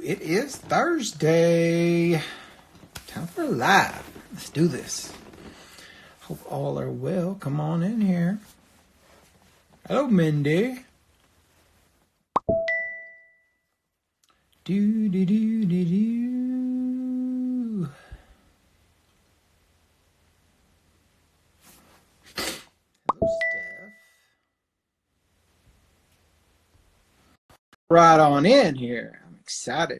It is Thursday. Time for live. Let's do this. Hope all are well. Come on in here. Hello, Mindy. Do do do do do. Hello, Steph. Right on in here. I'm excited.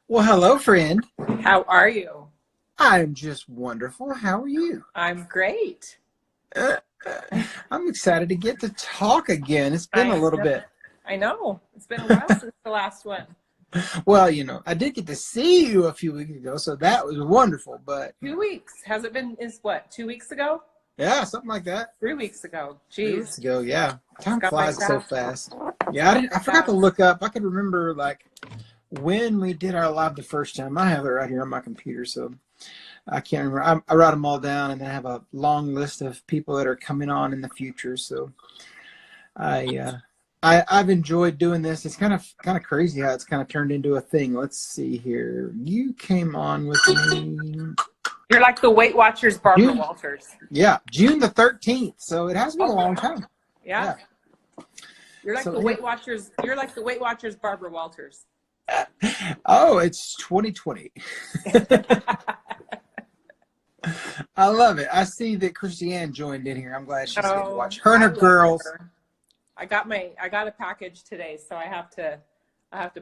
Well, hello, friend. How are you? I'm just wonderful. How are you? I'm great. I'm excited to get to talk again. It's been a little bit. I know. It's been a while since the last one. Well, I did get to see you a few weeks ago, so that was wonderful. But 2 weeks. Has it been, is what, 2 weeks ago? yeah, something like that. 3 weeks ago. Jeez. 3 weeks ago, yeah. Time Got flies my so fast. Yeah, I forgot to look up. I could remember when we did our live the first time. I have it right here on my computer, so I can't remember. I write them all down, and then I have a long list of people that are coming on in the future. So I've enjoyed doing this. It's kind of crazy how it's kind of turned into a thing. Let's see here. You came on with me. You're like the Weight Watchers Barbara Walters. Yeah, June the 13th. So it has been a long time. Yeah. You're like the Weight Watchers. You're like the Weight Watchers Barbara Walters. Oh, it's 2020. I love it. I see that Christiane joined in here. I'm glad she's going to watch. Her and her girls. Her. I got a package today, so I have to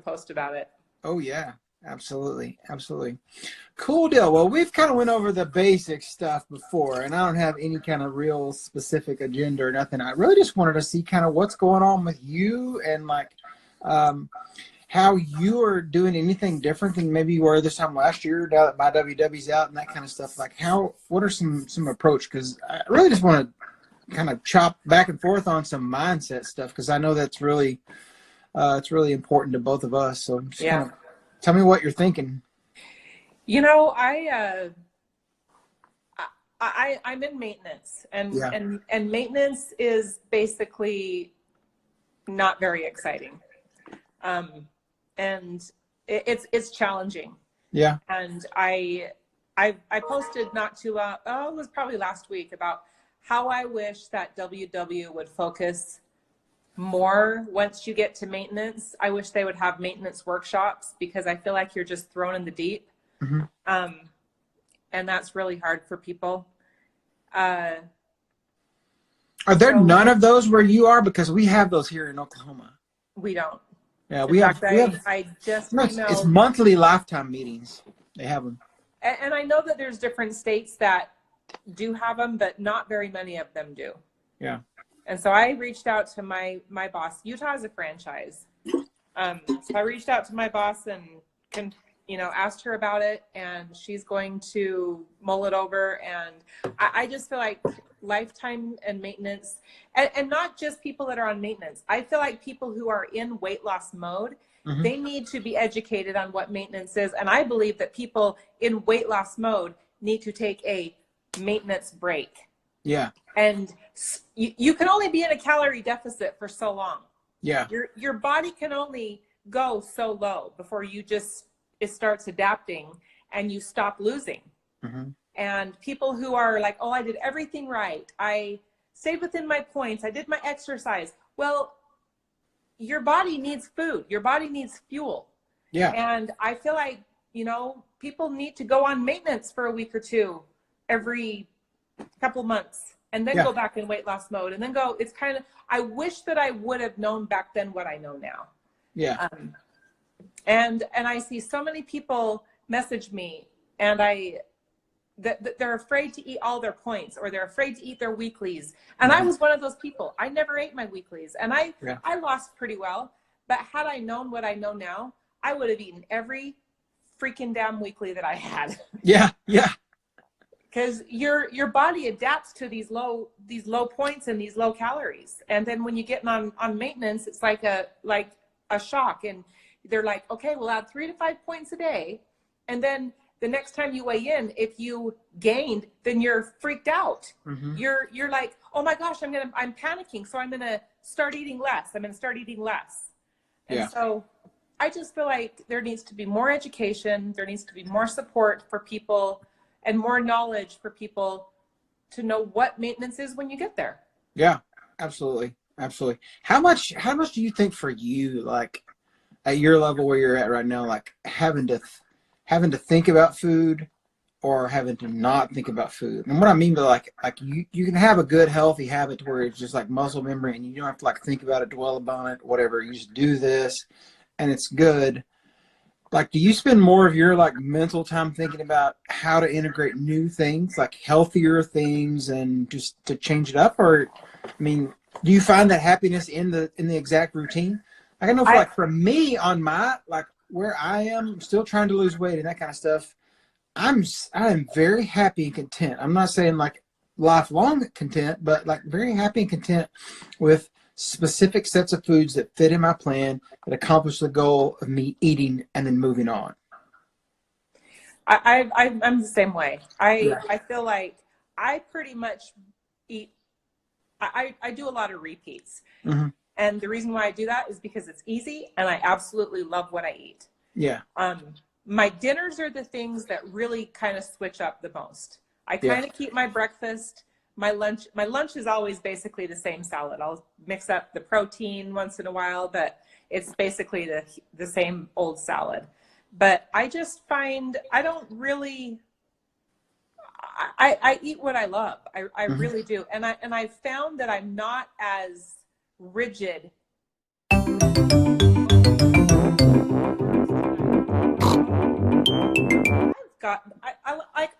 post about it. Oh yeah, absolutely. Cool deal. Well, we've kind of went over the basic stuff before, and I don't have any kind of real specific agenda or nothing. I really just wanted to see kind of what's going on with you and how you are doing anything different than maybe you were this time last year now that my WW's out and that kind of stuff. What are some approach? Because I really just want to kind of chop back and forth on some mindset stuff, because I know that's really it's really important to both of us. So just kind of tell me what you're thinking. I'm in maintenance, and maintenance is basically not very exciting. And it's challenging. Yeah. And I posted not too long, it was probably last week, about how I wish that WW would focus more once you get to maintenance. I wish they would have maintenance workshops, because I feel like you're just thrown in the deep. Mm-hmm. And that's really hard for people. Are there none of those where you are? Because we have those here in Oklahoma. We don't. Yeah, it's monthly lifetime meetings. They have them. And I know that there's different states that do have them, but not very many of them do. Yeah. And so I reached out to my boss. Utah is a franchise. So I reached out to my boss and asked her about it, and she's going to mull it over. And I just feel like lifetime and maintenance, and not just people that are on maintenance. I feel like people who are in weight loss mode, mm-hmm. they need to be educated on what maintenance is. And I believe that people in weight loss mode need to take a maintenance break. Yeah. And you can only be in a calorie deficit for so long. Yeah. Your body can only go so low before it starts adapting and you stop losing. Mm-hmm. And people who are like, oh, I did everything right. I stayed within my points. I did my exercise. Well, your body needs food. Your body needs fuel. Yeah. And I feel like, people need to go on maintenance for a week or two every couple months, and then go back in weight loss mode, and then go. It's kind of, I wish that I would have known back then what I know now. Yeah. And I see so many people message me, and that they're afraid to eat all their points, or they're afraid to eat their weeklies. And I was one of those people. I never ate my weeklies, and I lost pretty well. But had I known what I know now, I would have eaten every freaking damn weekly that I had. Yeah. Yeah. Because your body adapts to these low points and these low calories. And then when you get on maintenance, it's like a shock. And they're like, okay, we'll add 3 to 5 points a day. And then the next time you weigh in, if you gained, then you're freaked out. Mm-hmm. You're like, oh my gosh, I'm panicking. So I'm gonna start eating less. I'm going to start eating less. And Yeah. so I just feel like there needs to be more education. There needs to be more support for people and more knowledge for people to know what maintenance is when you get there. Yeah, absolutely. Absolutely. How much do you think for you, like at your level where you're at right now, like having to think about food or having to not think about food? And what I mean by like you can have a good healthy habit to where it's just like muscle memory and you don't have to like think about it, dwell upon it, whatever. You just do this and it's good. Like, do you spend more of your like mental time thinking about how to integrate new things, like healthier things, and just to change it up? Or, I mean, do you find that happiness in the exact routine? Like, I know for I like for me on my like where I am, still trying to lose weight and that kind of stuff. I am very happy and content. I'm not saying like lifelong content, but like very happy and content with specific sets of foods that fit in my plan that accomplish the goal of me eating and then moving on. I'm the same way. Yeah. I feel like I pretty much eat. I do a lot of repeats, Hmm. and the reason why I do that is because it's easy, and I absolutely love what I eat. Yeah. My dinners are the things that really kind of switch up the most. I Yeah. kind of keep my breakfast. My lunch is always basically the same salad. I'll mix up the protein once in a while, but it's basically the same old salad. But I just find I don't really I eat what I love. I Hmm. really do. And I found that I'm not as rigid.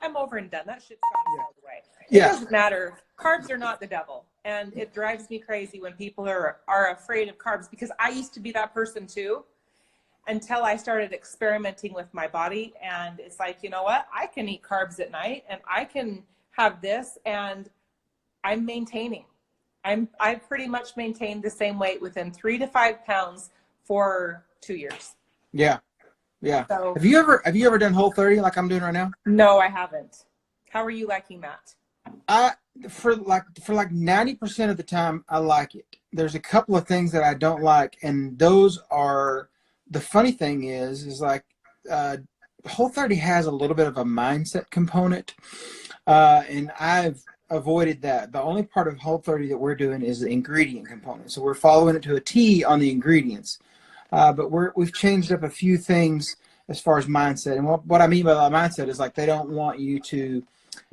I'm over and done. That shit's gone the other way. It Yeah. doesn't matter. Carbs are not the devil. And it drives me crazy when people are afraid of carbs, because I used to be that person too, until I started experimenting with my body. And it's like, you know what? I can eat carbs at night and I can have this, and I'm maintaining. I pretty much maintained the same weight within 3 to 5 pounds for 2 years. Yeah. Yeah. So Have you ever done Whole30 like I'm doing right now? no, I haven't. How are you liking that? I for like 90% of the time I like it. There's a couple of things that I don't like, and those are the funny thing is like Whole30 has a little bit of a mindset component, and I've avoided that. The only part of Whole30 that we're doing is the ingredient component, so we're following it to a T on the ingredients. But we've changed up a few things as far as mindset. And what I mean by that mindset is like they don't want you to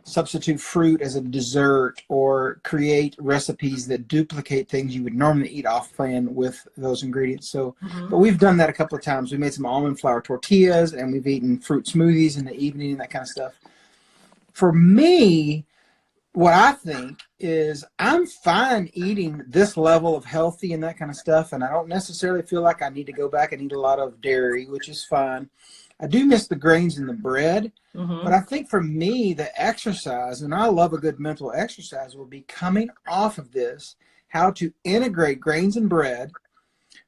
substitute fruit as a dessert or create recipes that duplicate things you would normally eat off plan with those ingredients. So, Mm-hmm. but we've done that a couple of times. We made some almond flour tortillas and we've eaten fruit smoothies in the evening and that kind of stuff. For me, what I think is I'm fine eating this level of healthy and that kind of stuff, and I don't necessarily feel like I need to go back and eat a lot of dairy, which is fine. I do miss the grains in the bread, but Mm-hmm. I think for me, the exercise, and I love a good mental exercise, will be coming off of this, how to integrate grains and bread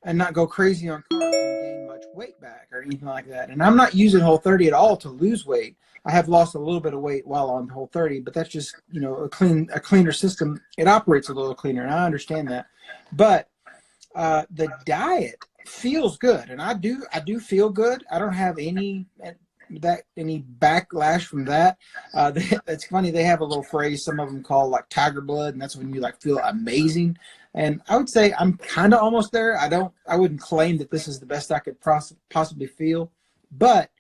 and not go crazy on carbs and gain much weight back or anything like that. And I'm not using Whole30 at all to lose weight. I have lost a little bit of weight while on Whole30, but that's just, a cleaner system. It operates a little cleaner, and I understand that. But the diet feels good, and I do feel good. I don't have any backlash from that. It's funny, they have a little phrase some of them call like tiger blood, and that's when you like feel amazing. And I would say I'm kind of almost there. I wouldn't claim that this is the best I could possibly feel, but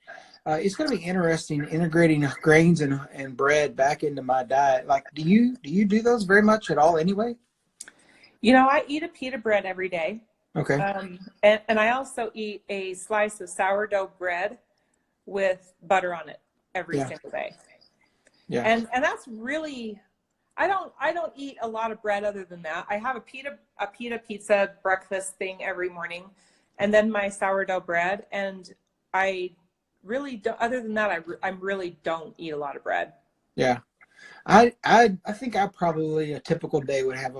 it's going to be interesting integrating grains and bread back into my diet. Like, do you do those very much at all anyway? I eat a pita bread every day. Okay. And I also eat a slice of sourdough bread with butter on it every Yeah. single day. Yeah. And that's really, I don't eat a lot of bread other than that. I have a pita pizza breakfast thing every morning, and then my sourdough bread. And I really don't, other than that, I really don't eat a lot of bread. Yeah. I think I probably a typical day would have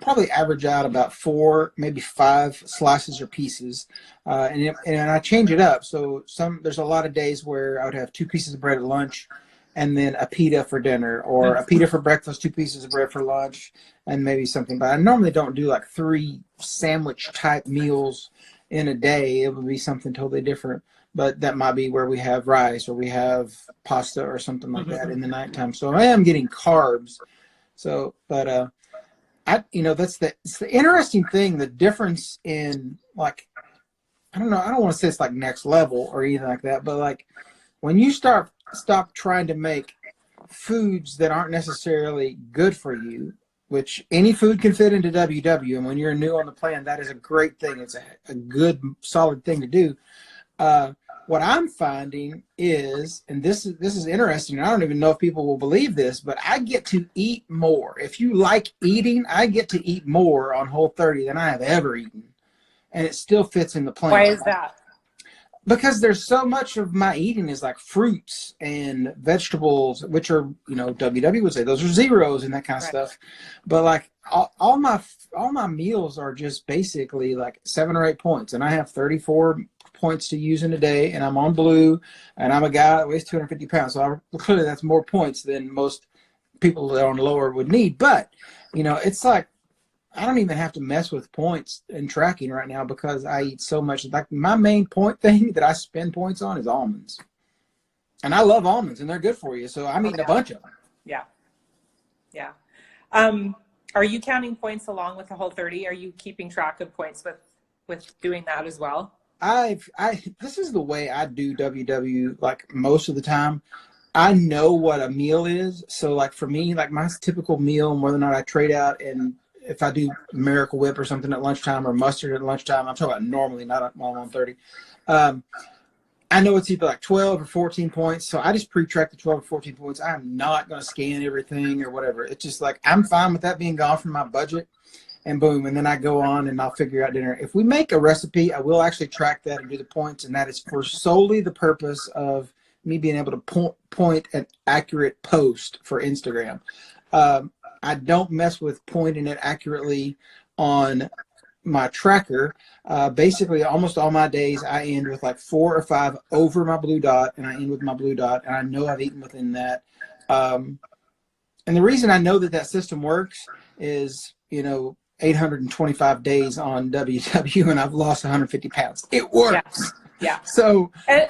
probably average out about 4, maybe 5 slices or pieces, and I change it up. So there's a lot of days where I would have 2 pieces of bread at lunch, and then a pita for dinner, or a pita for breakfast, 2 pieces of bread for lunch, and maybe something. But I normally don't do like 3 sandwich type meals in a day. It would be something totally different. But that might be where we have rice or we have pasta or something like that in the nighttime. So I am getting carbs. So, but that's it's the interesting thing, the difference in, like, I don't know, I don't want to say it's like next level or anything like that, but like when you stop trying to make foods that aren't necessarily good for you, which any food can fit into WW, and when you're new on the plan, that is a great thing. It's a good, solid thing to do. What I'm finding is, and this is interesting, I don't even know if people will believe this, but I get to eat more. If you like eating, I get to eat more on Whole30 than I have ever eaten. And it still fits in the plan. Why is that? Because there's so much of my eating is like fruits and vegetables, which are, WW would say those are zeros and that kind of stuff. But like all my meals are just basically like 7 or 8 points, and I have 34 points to use in a day, and I'm on Blue, and I'm a guy that weighs 250 pounds. So clearly that's more points than most people that are on lower would need. But, it's like, I don't even have to mess with points and tracking right now because I eat so much. Like, my main point thing that I spend points on is almonds. And I love almonds, and they're good for you. So I'm eating a bunch of them. Yeah. Yeah. Are you counting points along with the Whole30? Are you keeping track of points with doing that as well? This is the way I do WW, like, most of the time. I know what a meal is. So like for me, like my typical meal, and whether or not I trade out, and if I do Miracle Whip or something at lunchtime, or mustard at lunchtime, I'm talking about normally, not while I'm on 30. I know it's either like 12 or 14 points. So I just pre-track the 12 or 14 points. I'm not going to scan everything or whatever. It's just like, I'm fine with that being gone from my budget, and boom. And then I go on and I'll figure out dinner. If we make a recipe, I will actually track that and do the points. And that is for solely the purpose of me being able to point an accurate post for Instagram. I don't mess with pointing it accurately on my tracker. Basically, almost all my days, I end with like 4 or 5 over my blue dot, and I end with my blue dot, and I know I've eaten within that. And the reason I know that system works is, 825 days on WW, and I've lost 150 pounds. It works. Yeah. So, and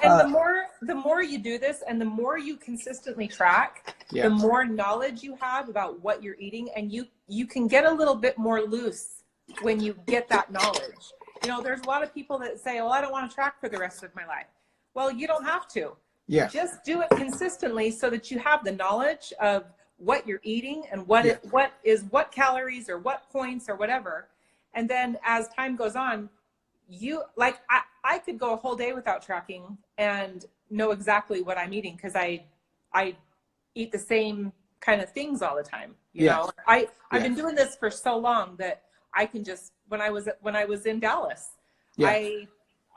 the more you do this, and the more you consistently track, the more knowledge you have about what you're eating, and you can get a little bit more loose when you get that knowledge. There's a lot of people that say, "Well, I don't want to track for the rest of my life." Well, you don't have to. Yeah. Just do it consistently so that you have the knowledge of what you're eating and what calories or what points or whatever. And then as time goes on, I could go a whole day without tracking and know exactly what I'm eating, because I eat the same kind of things all the time. You know, I've been doing this for so long that I can just, when I was in Dallas, I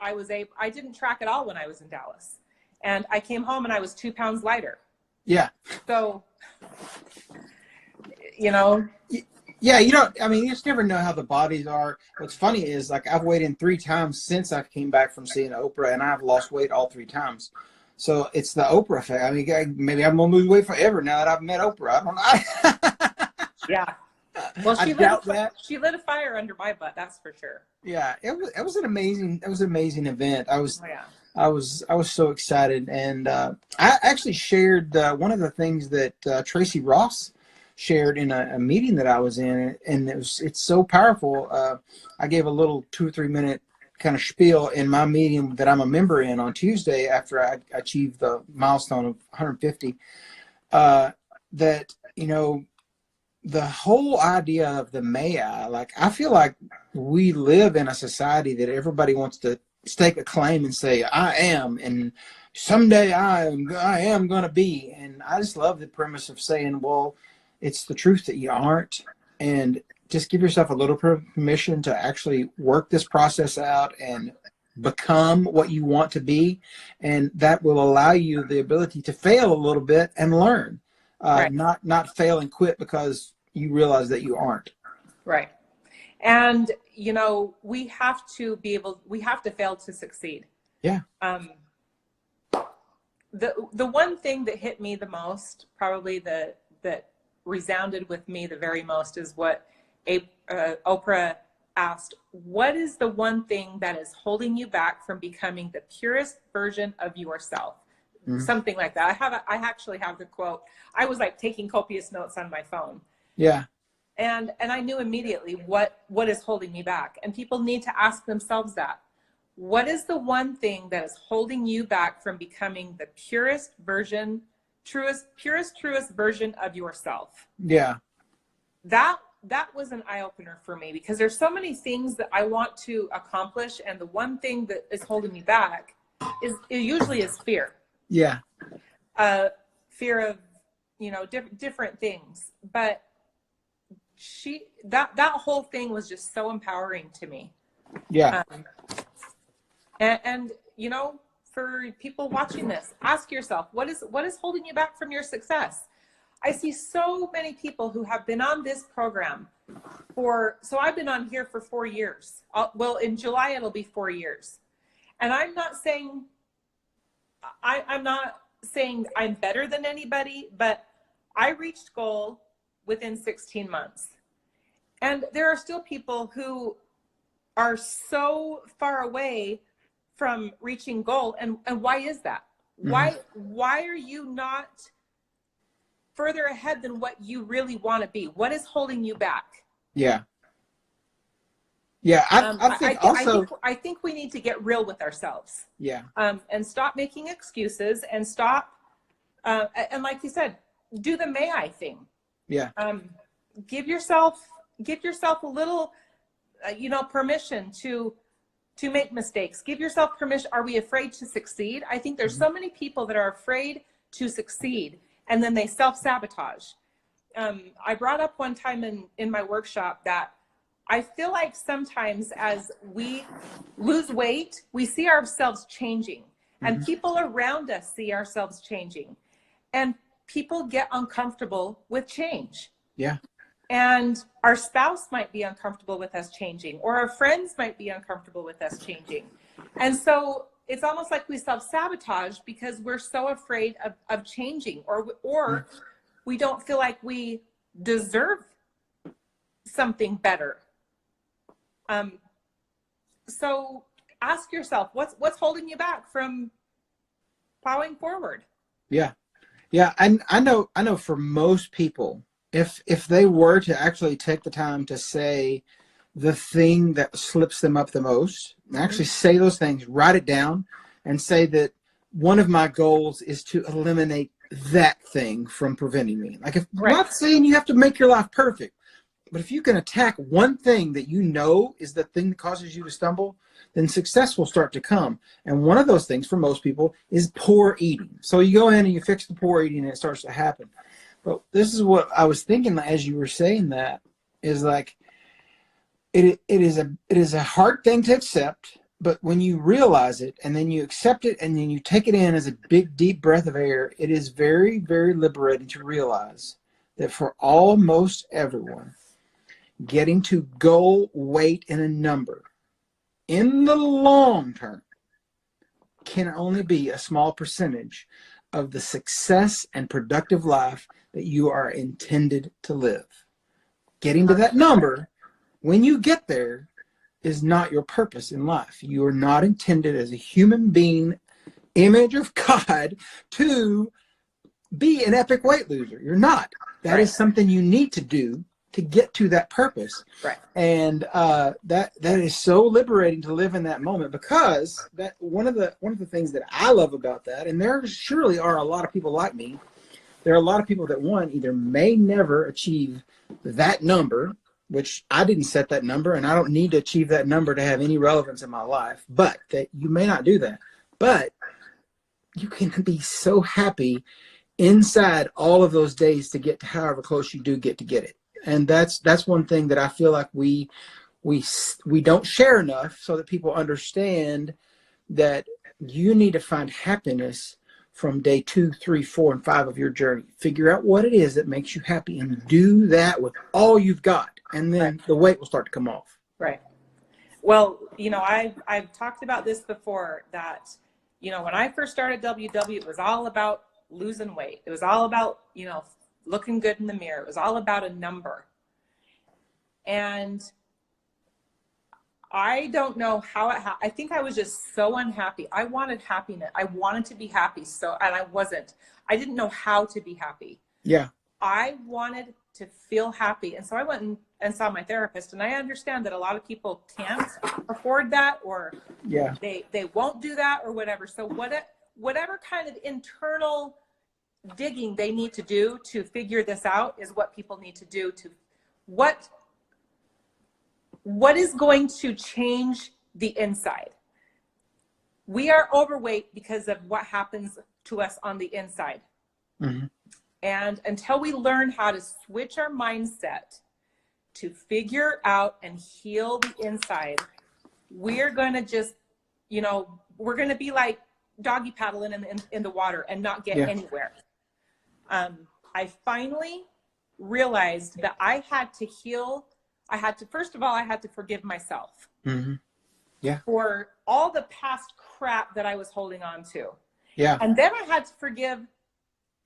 didn't track at all when I was in Dallas, and I came home and I was 2 pounds lighter. Yeah. So, Yeah, you just never know how the bodies are. What's funny is, like, I've weighed in 3 times since I came back from seeing Oprah, and I've lost weight all 3 times. So it's the Oprah effect. I mean, maybe I'm going to lose weight forever now that I've met Oprah. I don't know. Yeah. Well, she lit a fire under my butt, that's for sure. Yeah, it was an amazing event. I was so excited, and I actually shared one of the things that Tracy Ross shared in a meeting that I was in, and it's so powerful. I gave a little 2 or 3 minute kind of spiel in my meeting that I'm a member in on Tuesday after I achieved the milestone of 150. That the whole idea of the Maya, like, I feel like we live in a society that everybody wants to stake a claim and say, I am, and someday I am going to be. And I just love the premise of saying, well, it's the truth that you aren't, and just give yourself a little permission to actually work this process out and become what you want to be. And that will allow you the ability to fail a little bit and learn, not fail and quit because you realize that you aren't. Right. And, we have to fail to succeed. Yeah. the one thing that hit me the most, probably that resounded with me the very most, is what Oprah asked: what is the one thing that is holding you back from becoming the purest version of yourself? Mm-hmm. Something like that. I actually have the quote. I was like taking copious notes on my phone. Yeah. And I knew immediately what is holding me back. And people need to ask themselves that. What is the one thing that is holding you back from becoming the purest version version of yourself? Yeah. That was an eye-opener for me, because there's so many things that I want to accomplish, and the one thing that is holding me back is usually fear. Yeah. Fear of, different things. But that whole thing was just so empowering to me. Yeah. And for people watching this, ask yourself, what is holding you back from your success? I see so many people who have been on this program so I've been on here for 4 years. Well, in July, it'll be 4 years. And I'm not saying I'm better than anybody, but I reached goal within 16 months. And there are still people who are so far away from reaching goal. And why is that? Mm-hmm. Why are you not further ahead than what you really want to be? What is holding you back? Yeah. Yeah. I think we need to get real with ourselves. Yeah. And stop making excuses, and stop, and like you said, do the may I thing. Yeah. Give yourself a little, permission to make mistakes. Give yourself permission. Are we afraid to succeed? I think there's so many people that are afraid to succeed, and then they self-sabotage. I brought up one time in my workshop that I feel like sometimes as we lose weight, we see ourselves changing, and people around us see ourselves changing, and people get uncomfortable with change. Yeah. And our spouse might be uncomfortable with us changing, or our friends might be uncomfortable with us changing. And so it's almost like we self-sabotage because we're so afraid of changing, or we don't feel like we deserve something better. So ask yourself, what's holding you back from plowing forward? Yeah. Yeah. And I know for most people, if they were to actually take the time to say the thing that slips them up the most, actually say those things, write it down, and say that one of my goals is to eliminate that thing from preventing me. Like, I'm not saying you have to make your life perfect, but if you can attack one thing that you know is the thing that causes you to stumble, then success will start to come. And one of those things for most people is poor eating. So you go in and you fix the poor eating, and it starts to happen. But this is what I was thinking as you were saying that, is like, it is a hard thing to accept, but when you realize it and then you accept it and then you take it in as a big, deep breath of air, it is very, very liberating to realize that for almost everyone, getting to goal, weight, and a number in the long term can only be a small percentage of the success and productive life that you are intended to live. Getting to that number, when you get there, is not your purpose in life. You are not intended as a human being, image of God, to be an epic weight loser. You're not. That is something you need to do to get to that purpose. Right. And that is so liberating to live in that moment, because that one of the things that I love about that, and there surely are a lot of people like me, there are a lot of people that either may never achieve that number, which I didn't set that number, and I don't need to achieve that number to have any relevance in my life, but that you may not do that. But you can be so happy inside all of those days to get to however close you do get to get it. And that's one thing that I feel like we don't share enough, so that people understand that you need to find happiness from day 2, 3, 4, and 5 of your journey. Figure out what it is that makes you happy and do that with all you've got. And then the weight will start to come off. Right. Well, I've talked about this before, that you know, when I first started WW, it was all about losing weight. It was all about, you know, looking good in the mirror. It was all about a number. And I don't know how I think I was just so unhappy. I wanted happiness. I wanted to be happy. So, and I wasn't. I didn't know how to be happy. Yeah. I wanted to feel happy. And so I went and saw my therapist, and I understand that a lot of people can't afford that, or Yeah. they won't do that, or whatever. So whatever kind of internal digging they need to do to figure this out is what people need to do to what is going to change the inside. We are overweight because of what happens to us on the inside. Mm-hmm. And until we learn how to switch our mindset to figure out and heal the inside, we're going to just, you know, we're going to be like doggy paddling in the water and not get anywhere. I finally realized that I had to heal. First of all, I had to forgive myself for all the past crap that I was holding on to. Yeah. And then I had to forgive.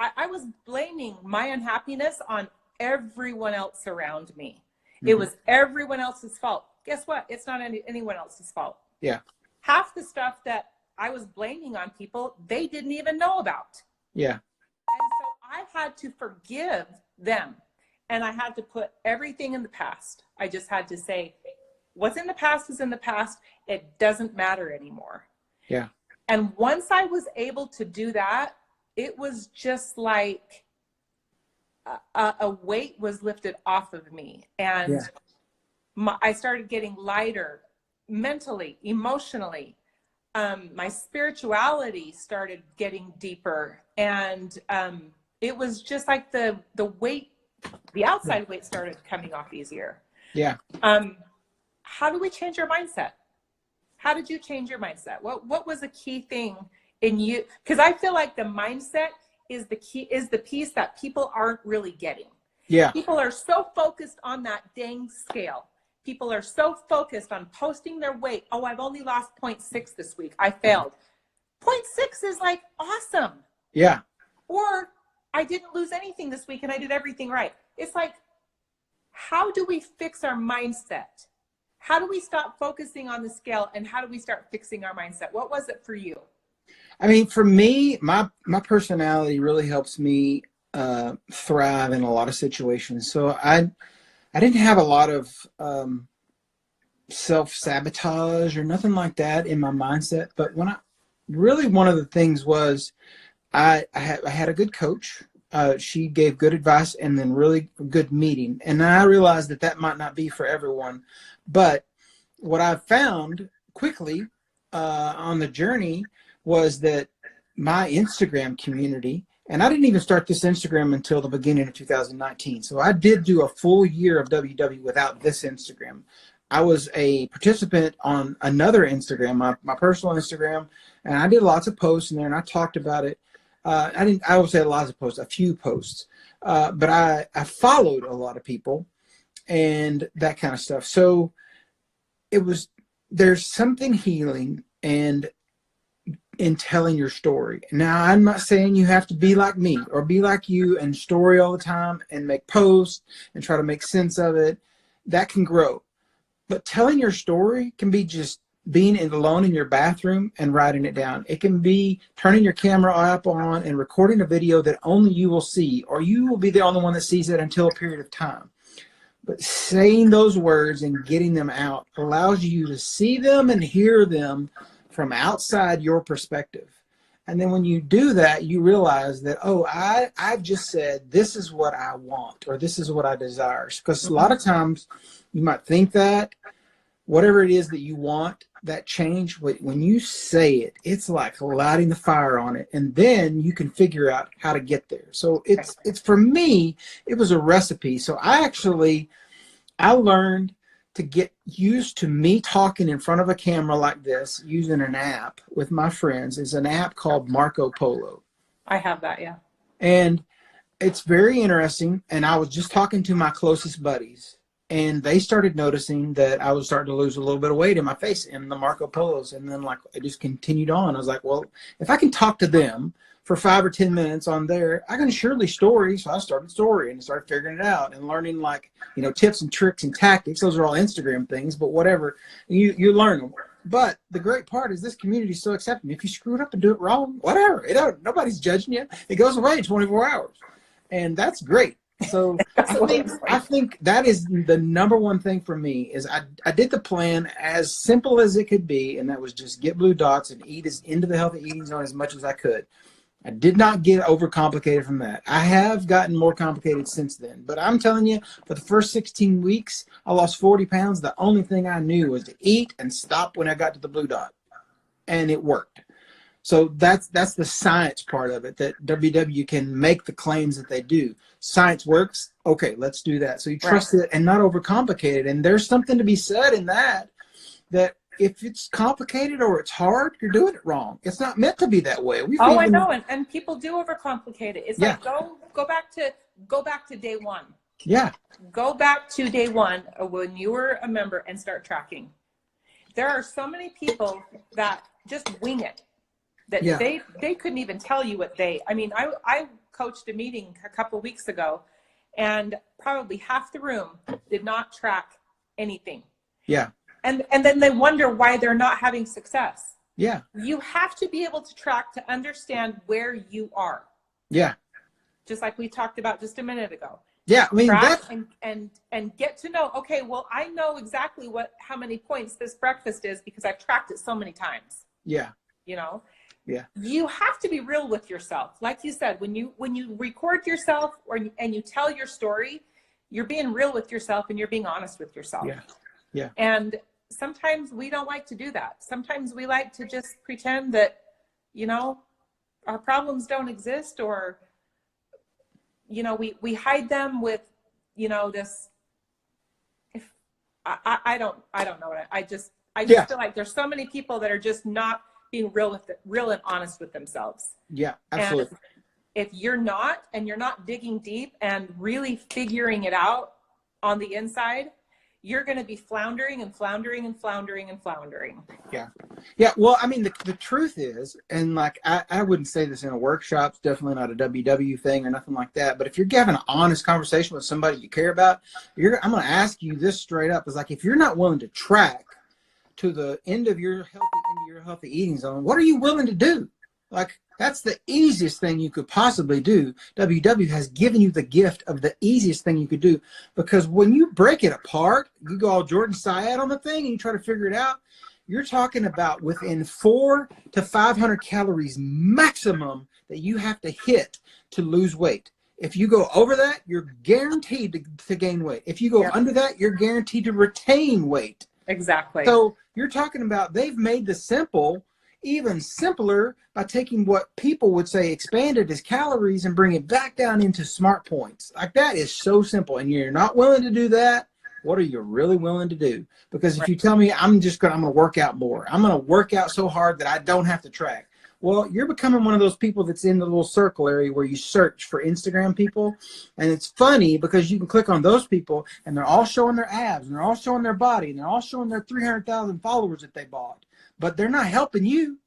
I was blaming my unhappiness on everyone else around me. It was everyone else's fault. Guess what? It's not anyone else's fault. Yeah. Half the stuff that I was blaming on people, they didn't even know about. Yeah. And so I had to forgive them. And I had to put everything in the past. I just had to say, what's in the past is in the past. It doesn't matter anymore. Yeah. And once I was able to do that, it was just like a weight was lifted off of me. And I started getting lighter mentally, emotionally. My spirituality started getting deeper. And it was just like the weight, the outside weight started coming off easier. Yeah. How do we change our mindset? How did you change your mindset? What was a key thing in you? Because I feel like the mindset is the key, is the piece that people aren't really getting. Yeah. People are so focused on that dang scale. People are so focused on posting their weight. Oh, I've only lost 0.6 this week. I failed. 0.6 is like awesome. Yeah. Or I didn't lose anything this week and I did everything right. It's like, how do we fix our mindset? How do we stop focusing on the scale, and how do we start fixing our mindset? What was it for you? I mean, for me, my personality really helps me thrive in a lot of situations. So I didn't have a lot of self-sabotage or nothing like that in my mindset. But one of the things was I had a good coach. She gave good advice and then really good meeting. And I realized that might not be for everyone. But what I found quickly on the journey was that my Instagram community, and I didn't even start this Instagram until the beginning of 2019. So I did do a full year of WW without this Instagram. I was a participant on another Instagram, my personal Instagram, and I did lots of posts in there, and I talked about it. I would say lots of posts, a few posts, but I followed a lot of people and that kind of stuff. So there's something healing and in telling your story. Now, I'm not saying you have to be like me or be like you and story all the time and make posts and try to make sense of it. That can grow. But telling your story can be just being alone in your bathroom and writing it down. It can be turning your camera app on and recording a video that only you will see, or you will be the only one that sees it until a period of time. But saying those words and getting them out allows you to see them and hear them from outside your perspective. And then when you do that, you realize that, oh, I've just said, this is what I want, or this is what I desire. Because a lot of times you might think that whatever it is that you want, that change, when you say it, it's like lighting the fire on it. And then you can figure out how to get there. So it's for me, it was a recipe. So I learned to get used to me talking in front of a camera like this using an app with my friends. It's an app called Marco Polo. I have that, yeah. And it's very interesting. And I was just talking to my closest buddies. And they started noticing that I was starting to lose a little bit of weight in my face in the Marco Polos. And then like it just continued on. I was like, well, if I can talk to them for 5 or 10 minutes on there, I can surely story. So I started story and started figuring it out and learning like, you know, tips and tricks and tactics. Those are all Instagram things, but whatever, you learn them. But the great part is this community is so accepting. If you screw it up and do it wrong, whatever, nobody's judging you. It goes away in 24 hours. And that's great. So I think that is the number one thing for me is I did the plan as simple as it could be, and that was just get blue dots and eat as into the healthy eating zone as much as I could. I did not get overcomplicated from that. I have gotten more complicated since then, but I'm telling you, for the first 16 weeks, I lost 40 pounds. The only thing I knew was to eat and stop when I got to the blue dot, and it worked. So that's the science part of it, that WW can make the claims that they do. Science works. Okay, let's do that. So you trust it and not overcomplicate it. And there's something to be said in that if it's complicated or it's hard, you're doing it wrong. It's not meant to be that way. I know. And people do overcomplicate it. It's like, go back to day one. Yeah. Go back to day one when you were a member and start tracking. There are so many people that just wing it. That they couldn't even tell you what I coached a meeting a couple of weeks ago, and probably half the room did not track anything. Yeah. And then they wonder why they're not having success. Yeah. You have to be able to track to understand where you are. Yeah. Just like we talked about just a minute ago. Yeah. I mean, track and get to know, okay, well, I know exactly how many points this breakfast is because I've tracked it so many times. Yeah. You know? Yeah. You have to be real with yourself. Like you said, when you record yourself and you tell your story, you're being real with yourself and you're being honest with yourself. Yeah. Yeah. And sometimes we don't like to do that. Sometimes we like to just pretend that, you know, our problems don't exist, or, you know, we hide them with, you know, this, I don't know. I just feel like there's so many people that are just not being real and honest with themselves. Yeah, absolutely. And if you're not, and you're not digging deep and really figuring it out on the inside, you're going to be floundering and floundering and floundering and floundering. Yeah. Yeah. Well, I mean, the truth is, and like, I wouldn't say this in a workshop, it's definitely not a WW thing or nothing like that. But if you're having an honest conversation with somebody you care about, I'm going to ask you this straight up. Is like, if you're not willing to track to the end of your healthy eating zone, what are you willing to do? Like, that's the easiest thing you could possibly do. WW has given you the gift of the easiest thing you could do, because when you break it apart, you go all Jordan Syed on the thing and you try to figure it out, you're talking about within 400 to 500 calories maximum that you have to hit to lose weight. If you go over that, you're guaranteed to gain weight. If you go under that, you're guaranteed to retain weight. Exactly. So you're talking about, they've made the simple even simpler by taking what people would say expanded as calories and bring it back down into smart points. Like, that is so simple. And you're not willing to do that. What are you really willing to do? Because if you tell me I'm going to work out more, I'm going to work out so hard that I don't have to track. Well, you're becoming one of those people that's in the little circle area where you search for Instagram people. And it's funny because you can click on those people and they're all showing their abs and they're all showing their body and they're all showing their 300,000 followers that they bought. But they're not helping you.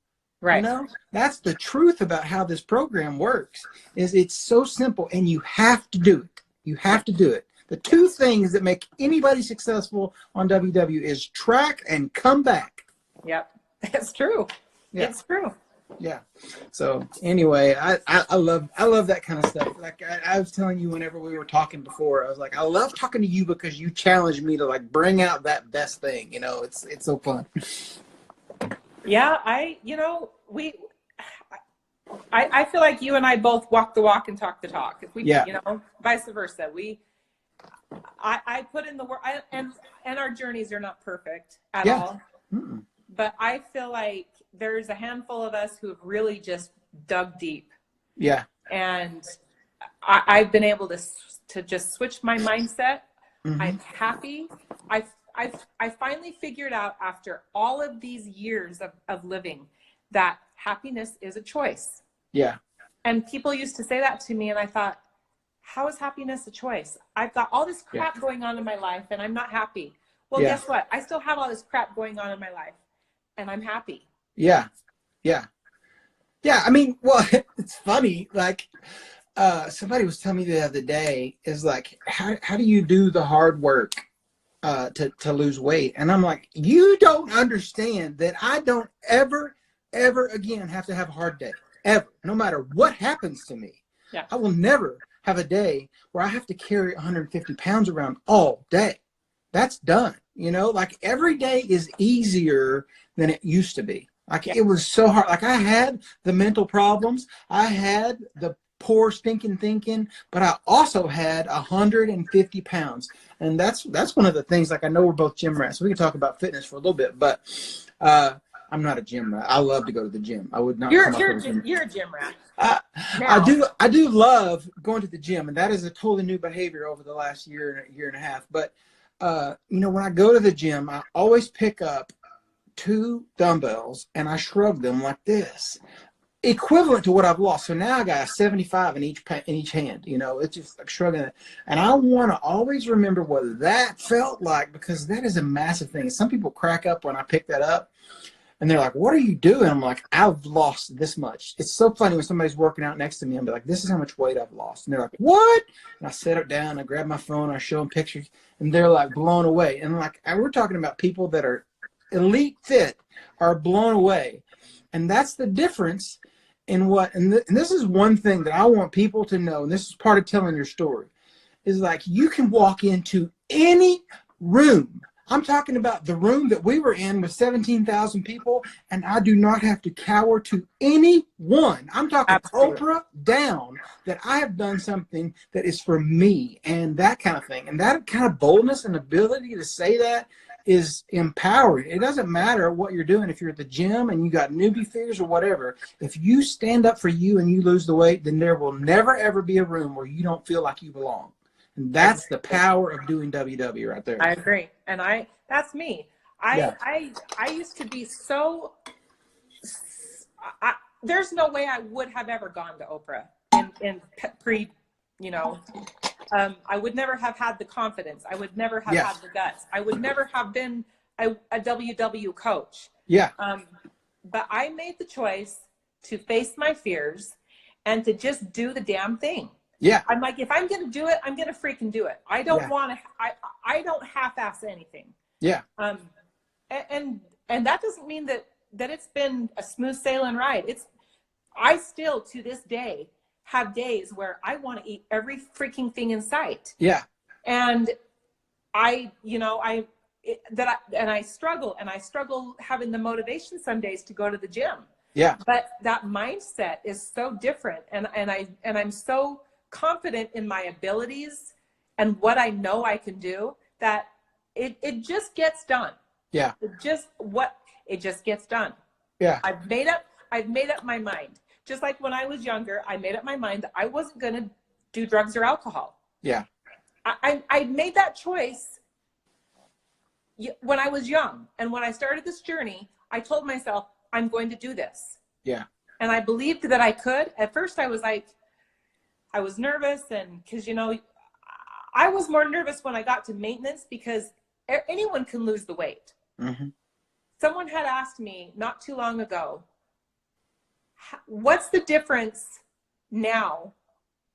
Right. You know, that's the truth about how this program works, is it's so simple and you have to do it. You have to do it. The two things that make anybody successful on WW is track and come back. Yep. It's true. Yeah. It's true. Yeah. So anyway, I love that kind of stuff. Like I was telling you whenever we were talking before, I was like, I love talking to you because you challenge me to like bring out that best thing. You know, it's so fun. Yeah, I feel like you and I both walk the walk and talk the talk. If we, you know, vice versa. I put in the work, and our journeys are not perfect at all. Mm-mm. But I feel like there's a handful of us who have really just dug deep. Yeah. And I've been able to just switch my mindset. Mm-hmm. I'm happy. I finally figured out after all of these years of living that happiness is a choice. Yeah. And people used to say that to me, and I thought, how is happiness a choice? I've got all this crap going on in my life and I'm not happy. Well, guess what? I still have all this crap going on in my life and I'm happy. Yeah. Yeah. Yeah. I mean, well, it's funny. Like, somebody was telling me the other day is like, how do you do the hard work to lose weight? And I'm like, you don't understand that I don't ever again have to have a hard day, ever, no matter what happens to me. Yeah. I will never have a day where I have to carry 150 pounds around all day. That's done. You know, like every day is easier than it used to be. Like it was so hard. Like I had the mental problems. I had the poor stinking thinking, but I also had 150 pounds. And that's one of the things, like I know we're both gym rats, so we can talk about fitness for a little bit, but I'm not a gym rat. I love to go to the gym. I would not. You're a gym rat. I do love going to the gym, and that is a totally new behavior over the last year and a half. But you know, when I go to the gym, I always pick up 2 dumbbells and I shrug them like this, equivalent to what I've lost. So now I got a 75 in each hand. You know, it's just like shrugging it. And I want to always remember what that felt like, because that is a massive thing. Some people crack up when I pick that up. And they're like, what are you doing? I'm like, I've lost this much. It's so funny when somebody's working out next to me. I'm like, this is how much weight I've lost. And they're like, what? And I set it down. I grab my phone. I show them pictures. And they're like blown away. And like, we're talking about people that are elite fit are blown away. And that's the difference in what, and this is one thing that I want people to know. And this is part of telling your story, is like, you can walk into any room. I'm talking about the room that we were in with 17,000 people, and I do not have to cower to anyone. I'm talking Absolutely. Oprah down, that I have done something that is for me and that kind of thing. And that kind of boldness and ability to say that is empowering. It doesn't matter what you're doing. If you're at the gym and you got newbie fears or whatever, if you stand up for you and you lose the weight, then there will never, ever be a room where you don't feel like you belong. And that's the power of doing WW right there. I agree. And that's me. I used to be so, there's no way I would have ever gone to Oprah in pre, you know, I would never have had the confidence. I would never have had the guts. I would never have been a WW coach. Yeah. But I made the choice to face my fears and to just do the damn thing. Yeah. I'm like, if I'm going to do it, I'm going to freaking do it. I don't want to, I don't half-ass anything. Yeah. And that doesn't mean that it's been a smooth sailing ride. I still to this day have days where I want to eat every freaking thing in sight. Yeah. And I struggle having the motivation some days to go to the gym. Yeah. But that mindset is so different. And I'm so confident in my abilities and what I know I can do that it just gets done. Yeah. It just gets done. Yeah. I've made up my mind. Just like when I was younger, I made up my mind that I wasn't going to do drugs or alcohol. Yeah. I made that choice when I was young. And when I started this journey, I told myself, I'm going to do this. Yeah. And I believed that I could. At first I was like, I was nervous, and because, you know, I was more nervous when I got to maintenance because anyone can lose the weight. Mm-hmm. Someone had asked me not too long ago, what's the difference now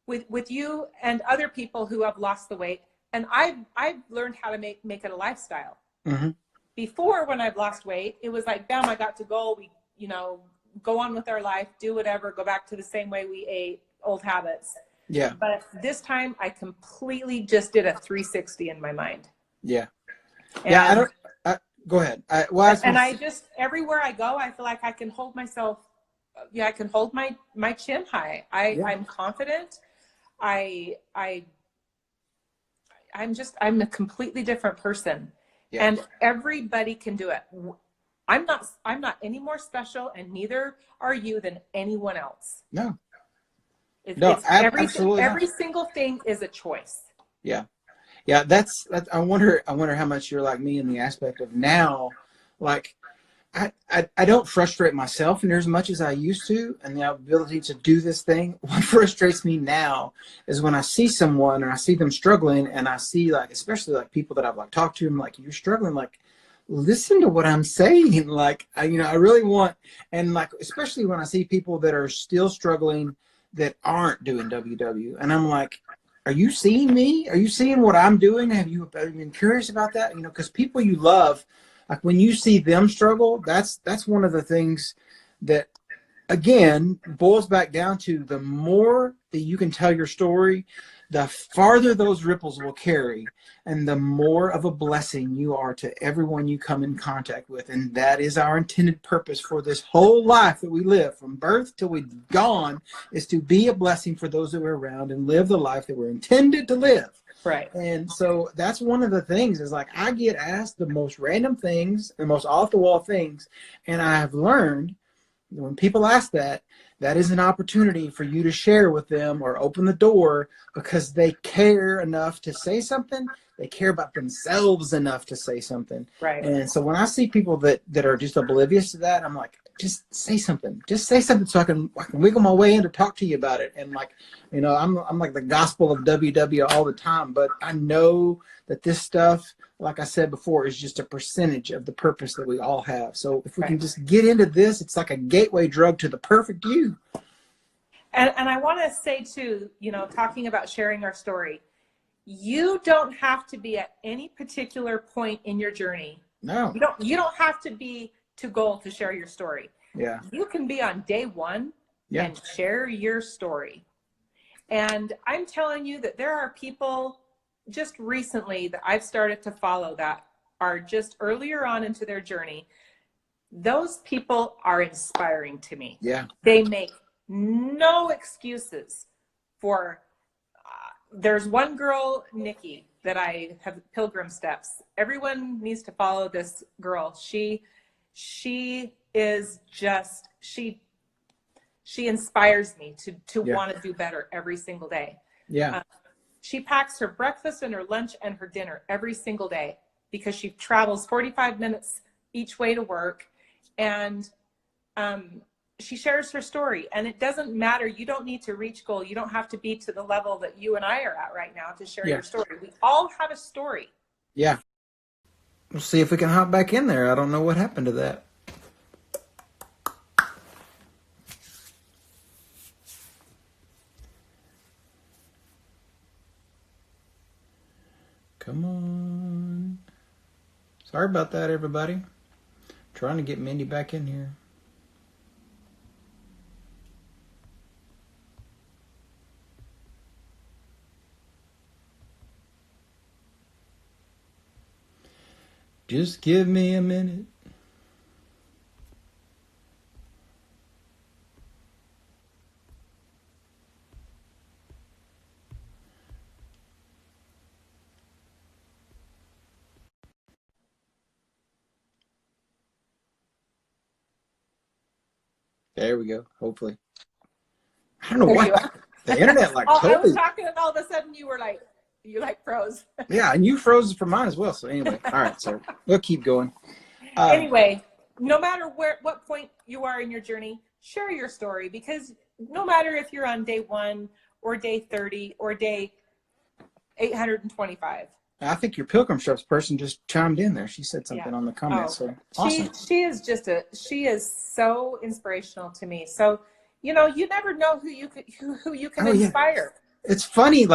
with you and other people who have lost the weight? And I've learned how to make it a lifestyle. Mm-hmm. Before, when I've lost weight, it was like, bam, I got to go. We, you know, go on with our life, do whatever, go back to the same way we ate, old habits. Yeah. But this time I completely just did a 360 in my mind. Yeah. And, Yeah. Go ahead. I just, everywhere I go, I feel like I can hold myself. Yeah. I can hold my chin high. I'm confident. I'm a completely different person. Yeah. And everybody can do it. I'm not any more special, and neither are you, than anyone else. No. Absolutely every single thing is a choice. Yeah. Yeah. That's, I wonder how much you're like me in the aspect of now, like, I don't frustrate myself near as much as I used to, and the ability to do this thing. What frustrates me now is when I see someone or I see them struggling, and I see like, especially like people that I've like talked to, I'm like, you're struggling, like listen to what I'm saying. Like I really want, and like especially when I see people that are still struggling that aren't doing WW, and I'm like, are you seeing me? Are you seeing what I'm doing? Have you been curious about that? Because people you love, like when you see them struggle, that's one of the things that, again, boils back down to the more that you can tell your story, the farther those ripples will carry, and the more of a blessing you are to everyone you come in contact with. And that is our intended purpose for this whole life that we live, from birth till we're gone, is to be a blessing for those that we're around and live the life that we're intended to live. Right. And so that's one of the things, is like I get asked the most random things, the most off the wall things, and I have learned when people ask that, that is an opportunity for you to share with them or open the door, because they care enough to say something. They care about themselves enough to say something. Right. And so when I see people that are just oblivious to that, I'm like, just say something. Just say something so I can wiggle my way in to talk to you about it. And like, I'm like the gospel of WW all the time, but I know that this stuff, like I said before, is just a percentage of the purpose that we all have. So if we can just get into this, it's like a gateway drug to the perfect you. And I want to say too, talking about sharing our story, you don't have to be at any particular point in your journey. No. You don't have to be to goal to share your story. Yeah. You can be on day one and share your story. And I'm telling you that there are people just recently that I've started to follow that are just earlier on into their journey. Those people are inspiring to me. Yeah. They make no excuses for, there's one girl, Nikki, that I have Pilgrim Steps. Everyone needs to follow this girl. She is just, she inspires me to want to do better every single day. Yeah. She packs her breakfast and her lunch and her dinner every single day because she travels 45 minutes each way to work. And she shares her story. And it doesn't matter. You don't need to reach goal. You don't have to be to the level that you and I are at right now to share your story. We all have a story. Yeah. We'll see if we can hop back in there. I don't know what happened to that. Come on. Sorry about that, everybody. Trying to get Mindy back in here. Just give me a minute. There we go. Hopefully. I don't know why. The internet totally. I was talking and all of a sudden you froze. Yeah, and you froze for mine as well. So anyway, all right. So we'll keep going. Anyway, no matter what point you are in your journey, share your story, because no matter if you're on day 1 or day 30 or day 825. I think your Pilgrim Steps person just chimed in there. She said something on the comments. So awesome. She is so inspirational to me. So, you never know who you can inspire. It's funny,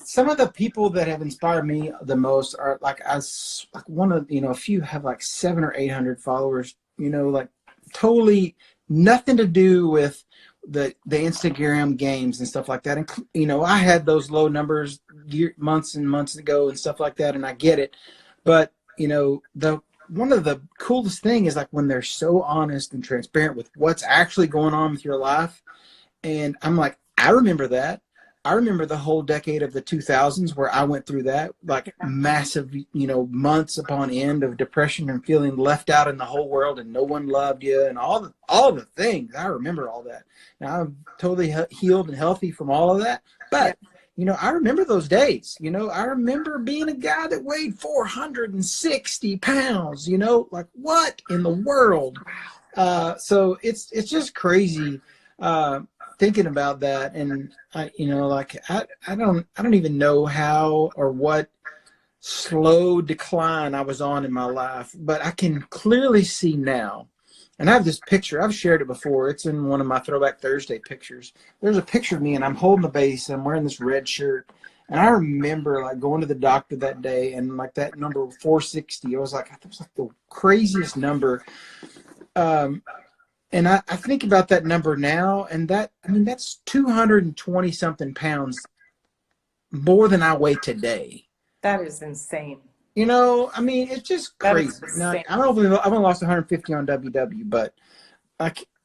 some of the people that have inspired me the most are one of, a few have 700 or 800 followers, totally nothing to do with the Instagram games and stuff like that. And, I had those low numbers months and months ago and stuff like that, and I get it. But, one of the coolest thing is when they're so honest and transparent with what's actually going on with your life. And I'm like, I remember that. I remember the whole decade of the 2000s where I went through that, massive, months upon end of depression and feeling left out in the whole world and no one loved you and all the things. I remember all that. Now I'm totally healed and healthy from all of that. But I remember those days. I remember being a guy that weighed 460 pounds, like what in the world? So it's just crazy thinking about that. And I don't even know how or what slow decline I was on in my life, but I can clearly see now. And I have this picture. I've shared it before. It's in one of my Throwback Thursday pictures. There's a picture of me, and I'm holding the base, and I'm wearing this red shirt. And I remember like going to the doctor that day, and like that number 460. I was like, that was like the craziest number. And I think about that number now, and that's 220 something pounds more than I weigh today. That is insane. It's just crazy. Now, I've only lost 150 on WW, but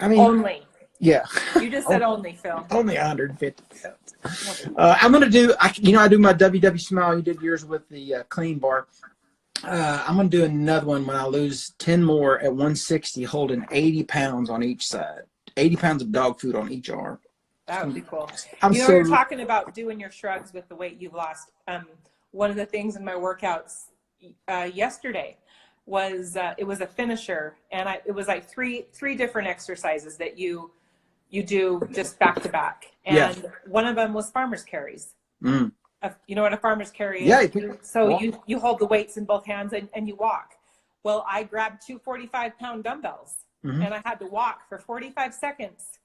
only. Yeah. You just said only, Phil. Only 150 pounds. I'm gonna do. I do my WW Smile. You did yours with the clean bar. I'm gonna do another one when I lose 10 more at 160, holding 80 pounds on each side. 80 pounds of dog food on each arm. That would be cool. You're talking about doing your shrugs with the weight you've lost. One of the things in my workouts yesterday was it was a finisher, and it was like three different exercises that you do just back to back, and one of them was farmer's carries. You know what a farmer's carry is? Yeah. You hold the weights in both hands and you walk. Well, I grabbed two 45-pound dumbbells and I had to walk for 45 seconds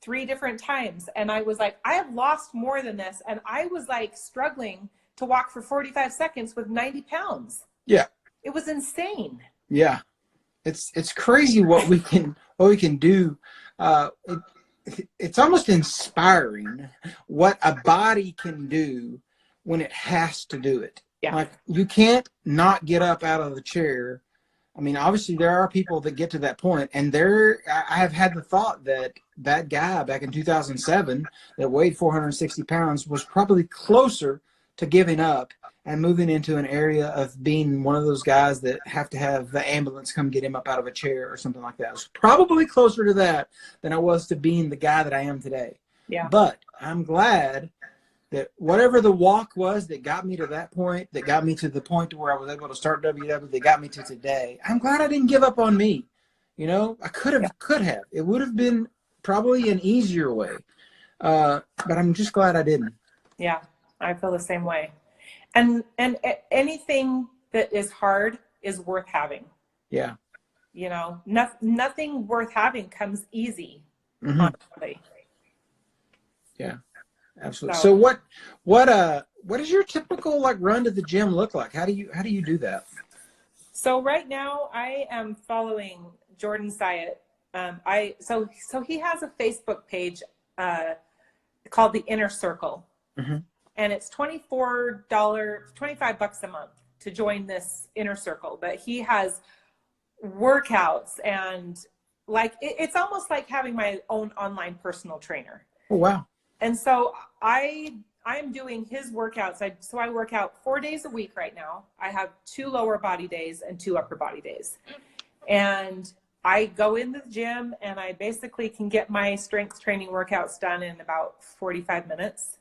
3 different times. And I was like, I have lost more than this. And I was like struggling to walk for 45 seconds with 90 pounds. Yeah. It was insane. Yeah. It's crazy what we can do. It's almost inspiring what a body can do when it has to do it. Yeah. Like you can't not get up out of the chair. I mean, obviously there are people that get to that point, and I have had the thought that guy back in 2007 that weighed 460 pounds was probably closer to giving up and moving into an area of being one of those guys that have to have the ambulance come get him up out of a chair or something like that. I was probably closer to that than I was to being the guy that I am today. Yeah. But I'm glad that whatever the walk was that got me to that point, that got me to the point to where I was able to start WW, that got me to today, I'm glad I didn't give up on me. I could have. It would have been probably an easier way. But I'm just glad I didn't. Yeah, I feel the same way. And anything that is hard is worth having. Yeah. Nothing worth having comes easy. Honestly. Yeah, absolutely. So what is your typical like run to the gym look like? How do you do that? So right now I am following Jordan Syatt. So he has a Facebook page called The Inner Circle. And it's $25 a month to join this inner circle. But he has workouts and like, it's almost like having my own online personal trainer. Oh, wow. And so I am doing his workouts. So I work out 4 days a week right now. I have 2 lower body days and 2 upper body days. And I go into the gym and I basically can get my strength training workouts done in about 45 minutes.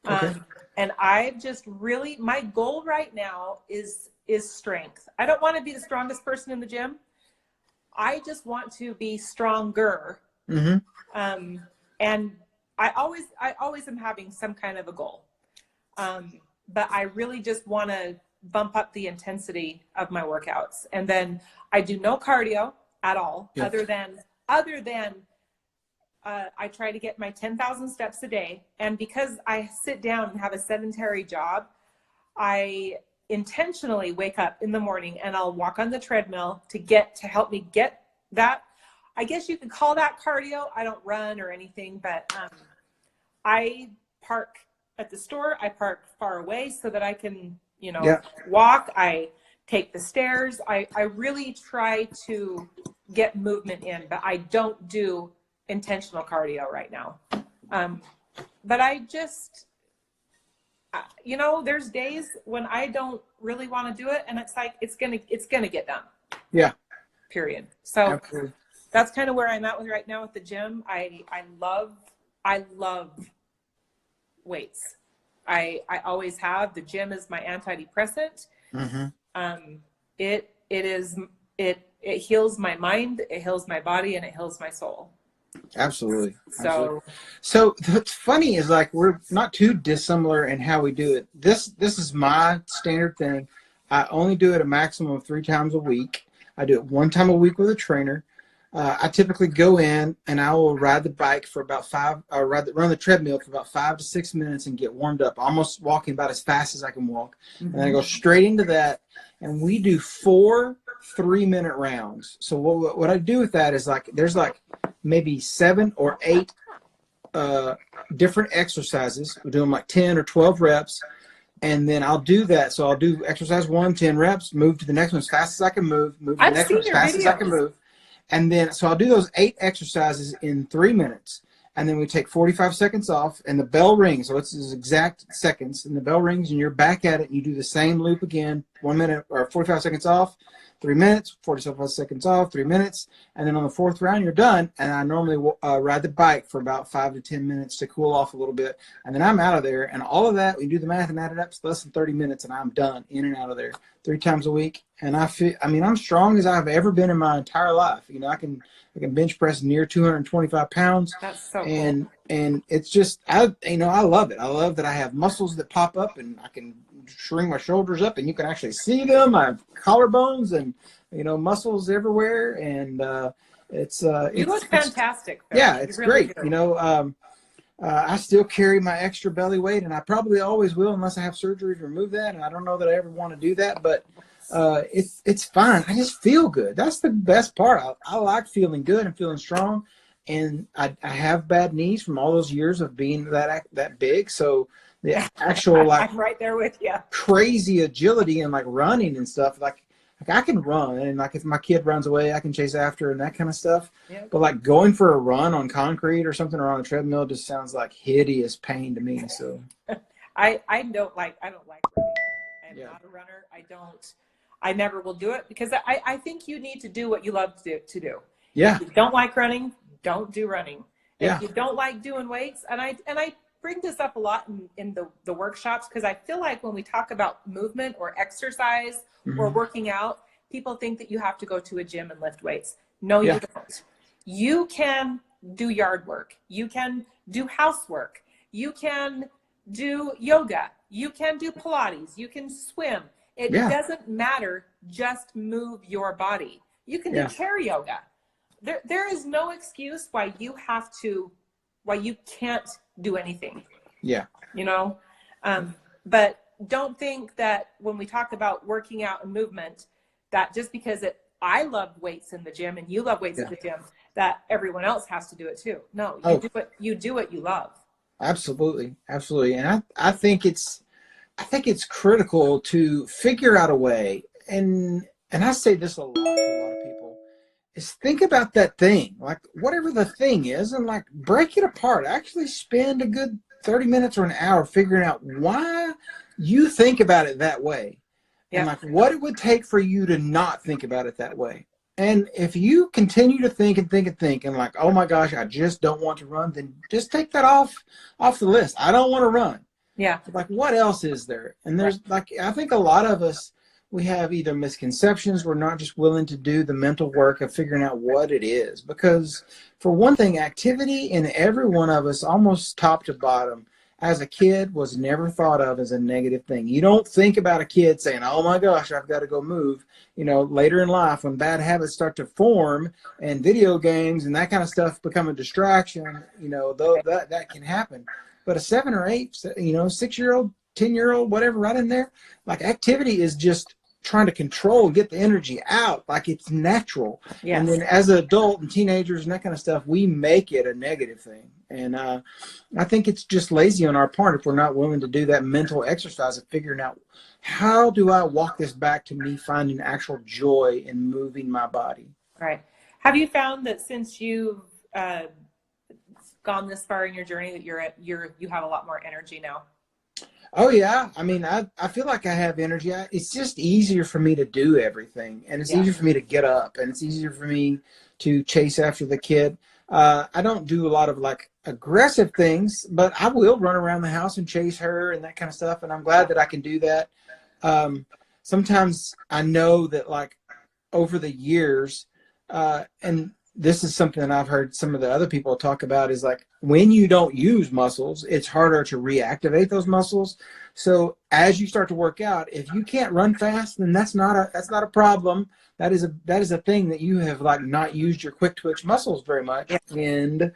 Okay. And I've just really, my goal right now is strength. I don't want to be the strongest person in the gym. I just want to be stronger. And I always am having some kind of a goal. But I really just want to bump up the intensity of my workouts. And then I do no cardio at all, other than I try to get my 10,000 steps a day. And because I sit down and have a sedentary job, I intentionally wake up in the morning and I'll walk on the treadmill to help me get that. I guess you could call that cardio. I don't run or anything, but I park at the store. I park far away so that I can, walk. I take the stairs. I really try to get movement in, but I don't do intentional cardio right now. But I just, there's days when I don't really want to do it, and it's like it's gonna get done. Yeah. Period. So absolutely. That's kind of where I'm at right now with the gym. I love weights. I always have. The gym is my antidepressant. Mm-hmm. It heals my mind, it heals my body, and it heals my soul. Absolutely. So what's funny is like we're not too dissimilar in how we do it. This is my standard thing. I only do it a maximum of 3 times a week. I do it 1 time a week with a trainer. I typically go in and I will ride the bike for about run the treadmill for about 5 to 6 minutes and get warmed up, almost walking about as fast as I can walk. And then I go straight into that, and we do 4 3-minute rounds. So what I do with that is like there's like maybe 7 or 8 different exercises. We're doing like 10 or 12 reps. And then I'll do that. So I'll do exercise 1, 10 reps, move to the next one as fast as I can move to the next one as fast as I can move. And then, so I'll do those 8 exercises in 3 minutes. And then we take 45 seconds off, and the bell rings. So it's exact seconds. And the bell rings, and you're back at it, and you do the same loop again. 1 minute or 45 seconds off, 3 minutes, 45 seconds off, 3 minutes. And then on the 4th round, you're done. And I normally ride the bike for about 5 to 10 minutes to cool off a little bit. And then I'm out of there. And all of that, we do the math and add it up, it's less than 30 minutes, and I'm done, in and out of there 3 times a week. And I'm strong as I've ever been in my entire life. You know, I can bench press near 225 pounds. That's so cool. And it's just, I love it. I love that I have muscles that pop up, and I can shrink my shoulders up, and you can actually see them. I have collarbones and, muscles everywhere. And you look fantastic. Yeah, it's really great. I still carry my extra belly weight, and I probably always will unless I have surgery to remove that. And I don't know that I ever want to do that, but it's fine. I just feel good. That's the best part. I like feeling good and feeling strong. And I have bad knees from all those years of being that big. So the actual I'm right there with you. Crazy agility and like running and stuff, like I can run, and like if my kid runs away, I can chase after and that kind of stuff. Yep. But like going for a run on concrete or something, or on a treadmill, just sounds like hideous pain to me. So I don't like running. I'm not a runner. I never will do it, because I think you need to do what you love to do. Yeah. If you don't like running, don't do running. Yeah. If you don't like doing weights, and I bring this up a lot in the workshops, because I feel like when we talk about movement or exercise or working out, people think that you have to go to a gym and lift weights. No, you don't. You can do yard work. You can do housework. You can do yoga. You can do Pilates. You can swim. It doesn't matter. Just move your body. You can do chair yoga. There is no excuse why you can't do anything. Yeah. But don't think that when we talk about working out and movement, that just because I love weights in the gym and you love weights in the gym, that everyone else has to do it too. No, you do what you love. Absolutely. Absolutely. And I think it's critical to figure out a way, and I say this a lot to a lot of people, is think about that thing, like whatever the thing is, and like break it apart. Actually spend a good 30 minutes or an hour figuring out why you think about it that way. And like what it would take for you to not think about it that way. And if you continue to think and think and think and like, oh my gosh, I just don't want to run, then just take that off the list. I don't want to run. Yeah. Like what else is there? And there's like, I think a lot of us, we have either misconceptions, we're not just willing to do the mental work of figuring out what it is. Because for one thing, activity in every one of us, almost top to bottom, as a kid was never thought of as a negative thing. You don't think about a kid saying, oh my gosh, I've got to go move. Later in life, when bad habits start to form and video games and that kind of stuff become a distraction, though that can happen. But a 7 or 8, 6-year-old, 10-year-old, whatever, right in there, like activity is just trying to control, get the energy out, like it's natural. Yes. And then as an adult and teenagers and that kind of stuff, we make it a negative thing. And I think it's just lazy on our part if we're not willing to do that mental exercise of figuring out, how do I walk this back to me finding actual joy in moving my body? Right. Have you found that since you've gone this far in your journey that you have a lot more energy now? Oh yeah. I mean, I feel like I have energy. It's just easier for me to do everything, and it's easier for me to get up, and it's easier for me to chase after the kid. I don't do a lot of like aggressive things, but I will run around the house and chase her and that kind of stuff. And I'm glad that I can do that. Sometimes I know that like over the years, and this is something that I've heard some of the other people talk about is like when you don't use muscles, it's harder to reactivate those muscles. So as you start to work out, if you can't run fast, then that's not a problem. That is a thing that you have like not used your quick twitch muscles very much, and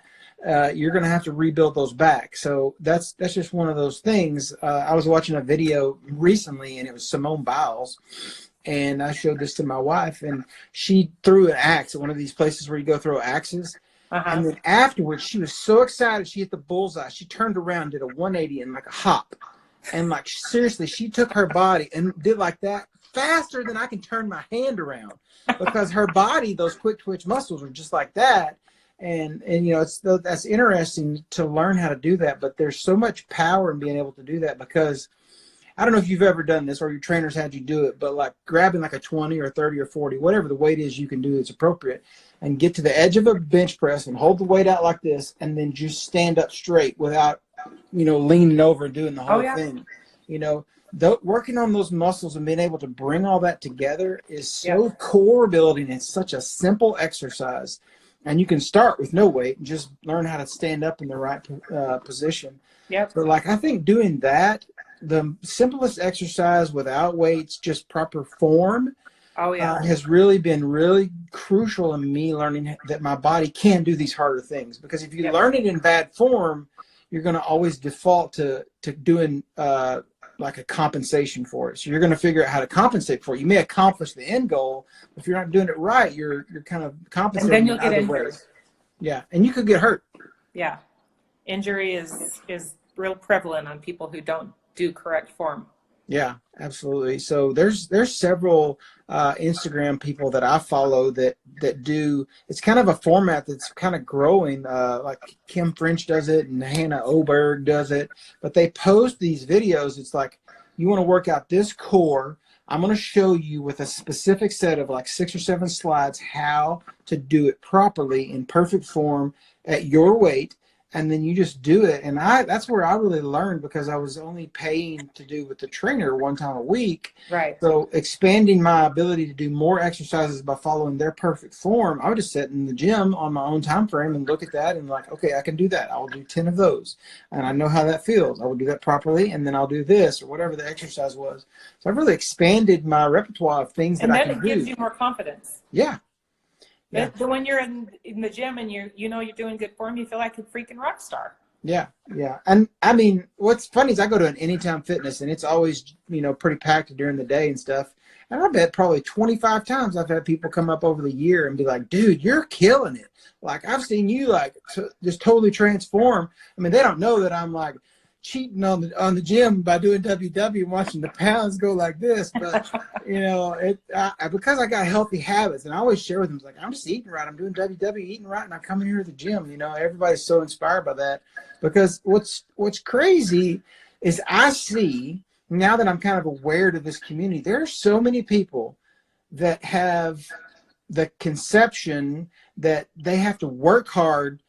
you're going to have to rebuild those back. So that's just one of those things. I was watching a video recently, and it was Simone Biles. And I showed this to my wife, and she threw an axe at one of these places where you go throw axes. And then afterwards, she was so excited. She hit the bullseye. She turned around, did a 180 and like a hop. And like, seriously, she took her body and did like that faster than I can turn my hand around, because her body, those quick twitch muscles are just like that. And you know, that's interesting to learn how to do that. But there's so much power in being able to do that, because I don't know if you've ever done this or your trainers had you do it, but like grabbing like a 20 or 30 or 40, whatever the weight is you can do that's appropriate, and get to the edge of a bench press and hold the weight out like this, and then just stand up straight without, you know, leaning over and doing the whole thing. You know, working on those muscles and being able to bring all that together is so core building. It's such a simple exercise. And you can start with no weight and just learn how to stand up in the right position. But like, I think doing that, the simplest exercise without weights, just proper form, has really been really crucial in me learning that my body can do these harder things. Because if you learn it in bad form, you're going to always default to doing like a compensation for it. So you're going to figure out how to compensate for it. You may accomplish the end goal, but if you're not doing it right, you're kind of compensating. And then you'll get injured. Yeah, and you could get hurt. Yeah, injury is real prevalent on people who don't do correct form. Yeah, absolutely. So there's several Instagram people that I follow that do, it's kind of a format that's kind of growing. Like Kim French does it and Hannah Oberg does it, but they post these videos. It's like, you want to work out this core, I'm going to show you with a specific set of like 6 or 7 slides how to do it properly in perfect form at your weight. And then you just do it. And that's where I really learned, because I was only paying to do with the trainer one time a week. Right. So expanding my ability to do more exercises by following their perfect form, I would just sit in the gym on my own time frame and look at that and like, okay, I can do that. I'll do 10 of those. And I know how that feels. I will do that properly. And then I'll do this or whatever the exercise was. So I've really expanded my repertoire of things that I can do. And then it gives you more confidence. Yeah. Yeah. But when you're in the gym and you know you're doing good form, you feel like a freaking rock star. Yeah, yeah. And I mean, what's funny is I go to an Anytime Fitness, and it's always, you know, pretty packed during the day and stuff. And I bet probably 25 times I've had people come up over the year and be like, dude, you're killing it. Like, I've seen you like just totally transform. I mean, they don't know that I'm like cheating on the gym by doing WW and watching the pounds go like this, but you know, because I got healthy habits, and I always share with them, like, I'm just eating right, I'm doing WW, eating right, and I come in here to the gym. You know, everybody's so inspired by that, because what's crazy is I see now that I'm kind of aware to this community, there are so many people that have the conception that they have to work hard,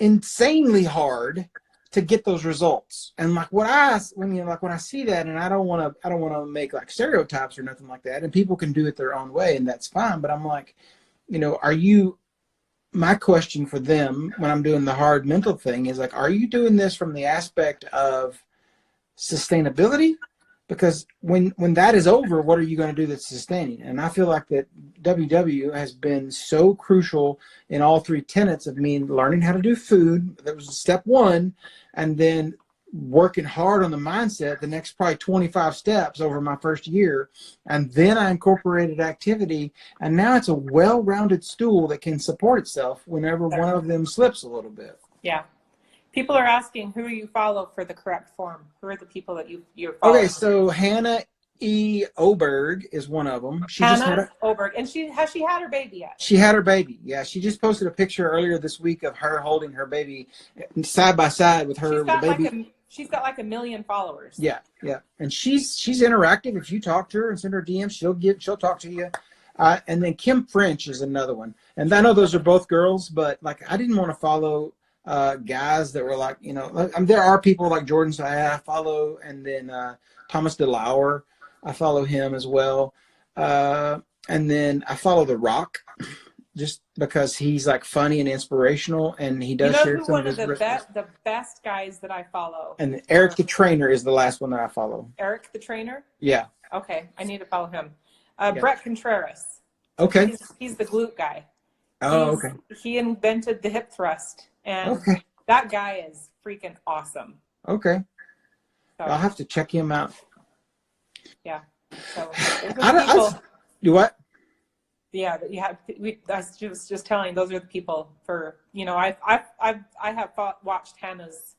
insanely hard, to get those results. And like when I see that, and I don't want to make like stereotypes or nothing like that, and people can do it their own way, and that's fine, but I'm like, you know, my question for them when I'm doing the hard mental thing is like, are you doing this from the aspect of sustainability? Because when that is over, what are you going to do that's sustaining? And I feel like that WW has been so crucial in all 3 tenets of me learning how to do food. That was step 1. And then working hard on the mindset, the next probably 25 steps over my first year. And then I incorporated activity. And now it's a well-rounded stool that can support itself whenever one of them slips a little bit. Yeah. People are asking who you follow for the correct form. Who are the people that you're following? Okay, so Hannah E. Oberg is one of them. Hannah Oberg. And has she had her baby yet? She had her baby. Yeah, she just posted a picture earlier this week of her holding her baby side by side with her baby. She's got like 1 million followers. Yeah, yeah. And she's interactive. If you talk to her and send her DMs, she'll talk to you. And then Kim French is another one. And I know those are both girls, but like I didn't want to follow guys that were like, there are people like Jordan Sayah I follow, and then Thomas DeLauer, I follow him as well. And then I follow The Rock just because he's like funny and inspirational, and he does share who some one of of his the best guys that I follow? And Eric the Trainer is the last one that I follow. Eric the Trainer? Yeah. Okay, I need to follow him. Yeah. Brett Contreras. Okay. He's the glute guy. Okay. He invented the hip thrust, and Okay. that guy is freaking awesome. Okay. So, I'll have to check him out. yeah. So people, you what? yeah, that you have. I was just telling. Those are the people for I have watched Hannah's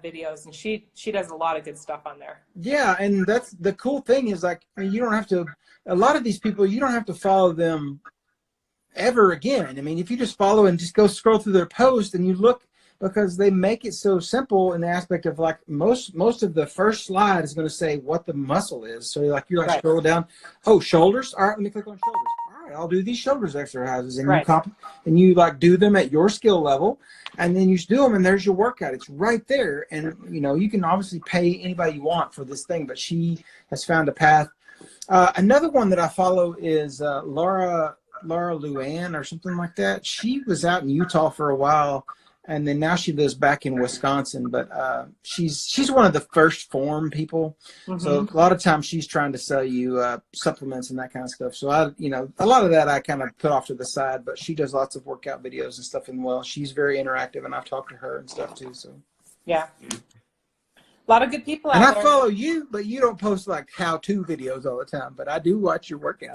videos, and she does a lot of good stuff on there. Yeah, and that's the cool thing is like you don't have to. A lot of these people, you don't have to follow them ever again. I mean, if you just follow and just go scroll through their post and you look, because they make it so simple in the aspect of like most of the first slide is going to say what the muscle is. So you're like Right. scroll down, oh, shoulders. All right, let me click on shoulders. All right, I'll do these shoulders exercises, and Right. you like do them at your skill level, and then you just do them, and there's your workout. It's right there, and you can obviously pay anybody you want for this thing, but she has found a path. Another one that I follow is Laura Luann or something like that. She was out in Utah for a while, and then now she lives back in Wisconsin. But she's one of the first form people. Mm-hmm. So a lot of times she's trying to sell you supplements and that kind of stuff. So a lot of that I kind of put off to the side. But she does lots of workout videos and stuff. And well, she's very interactive, and I've talked to her and stuff too. So yeah. A lot of good people out and there. I follow you, but you don't post like how-to videos all the time. But I do watch your workouts.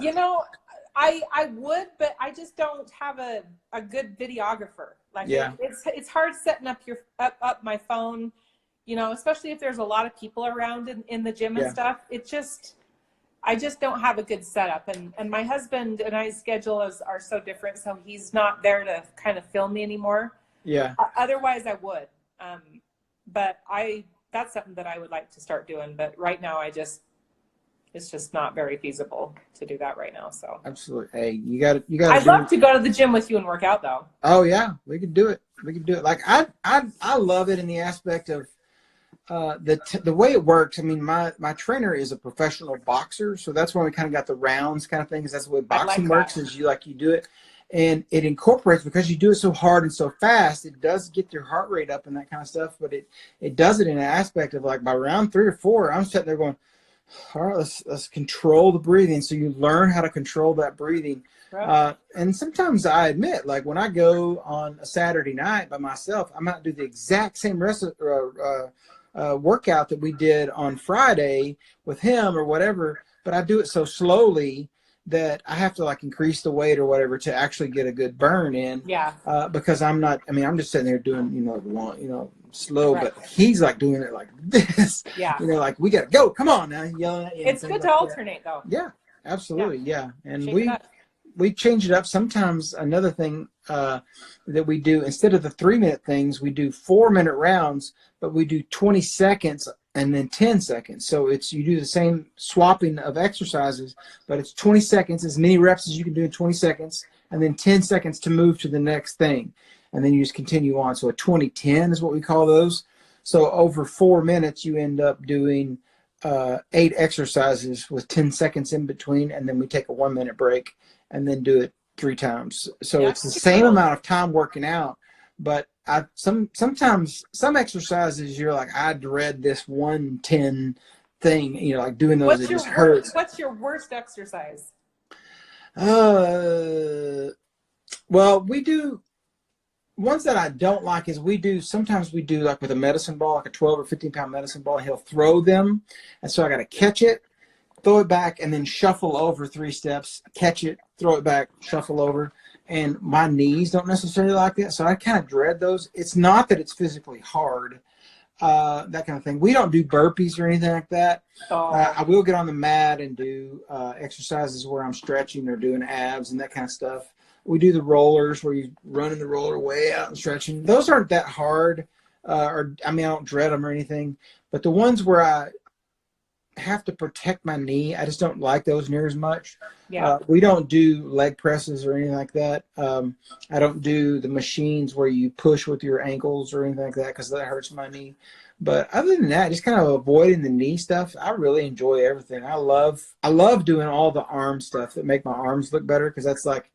I would, but I just don't have a good videographer. Like yeah. It's hard setting up up my phone, especially if there's a lot of people around in the gym and Yeah. stuff. I just don't have a good setup, and my husband and I's schedule are so different, so he's not there to kind of film me anymore. Yeah. Otherwise I would. But that's something that I would like to start doing, but right now it's just not very feasible to do that right now. So Absolutely. Hey, you got to. I'd love to go to the gym with you and work out though. Oh yeah, we could do it. Like I love it in the aspect of the way it works. I mean, my trainer is a professional boxer, so that's why we kind of got the rounds kind of thing. Because that's the way boxing works. Is you do it, and it incorporates, because you do it so hard and so fast. It does get your heart rate up and that kind of stuff. But it does it in an aspect of like by round 3 or 4, I'm sitting there going, all right, let's control the breathing. So you learn how to control that breathing. Right. And sometimes I admit, like when I go on a Saturday night by myself, I might do the exact same workout that we did on Friday with him or whatever, but I do it so slowly that I have to like increase the weight or whatever to actually get a good burn in. Yeah. Because I'm just sitting there doing, slow, right. But he's like doing it like this. Yeah. Like we got to go. Come on now. Yelling at you. It's good to alternate though. Yeah, absolutely. Yeah. And Shake we change it up. Sometimes another thing that we do, instead of the 3-minute things, we do 4-minute rounds, but we do 20 seconds and then 10 seconds. So you do the same swapping of exercises, but it's 20 seconds, as many reps as you can do in 20 seconds, and then 10 seconds to move to the next thing. And then you just continue on. So a 20-10 is what we call those. So over 4 minutes, you end up doing 8 exercises with 10 seconds in between, and then we take a 1-minute break and then do it 3 times. So it's the same amount of time working out, but sometimes some exercises you're like, I dread this 1-10 thing, like doing those. It just hurts. What's your worst exercise? Well, we do ones that I don't like is sometimes we do like with a medicine ball, like a 12 or 15 pound medicine ball, he'll throw them. And so I got to catch it, throw it back, and then shuffle over 3 steps, catch it, throw it back, shuffle over. And my knees don't necessarily like that. So I kind of dread those. It's not that it's physically hard, that kind of thing. We don't do burpees or anything like that. I will get on the mat and do exercises where I'm stretching or doing abs and that kind of stuff. We do the rollers where you running the roller way out and stretching. Those aren't that hard, I don't dread them or anything. But the ones where have to protect my knee. I just don't like those near as much. Yeah. We don't do leg presses or anything like that. I don't do the machines where you push with your ankles or anything like that because that hurts my knee. But other than that, just kind of avoiding the knee stuff. I really enjoy everything. I love doing all the arm stuff that make my arms look better because that's like,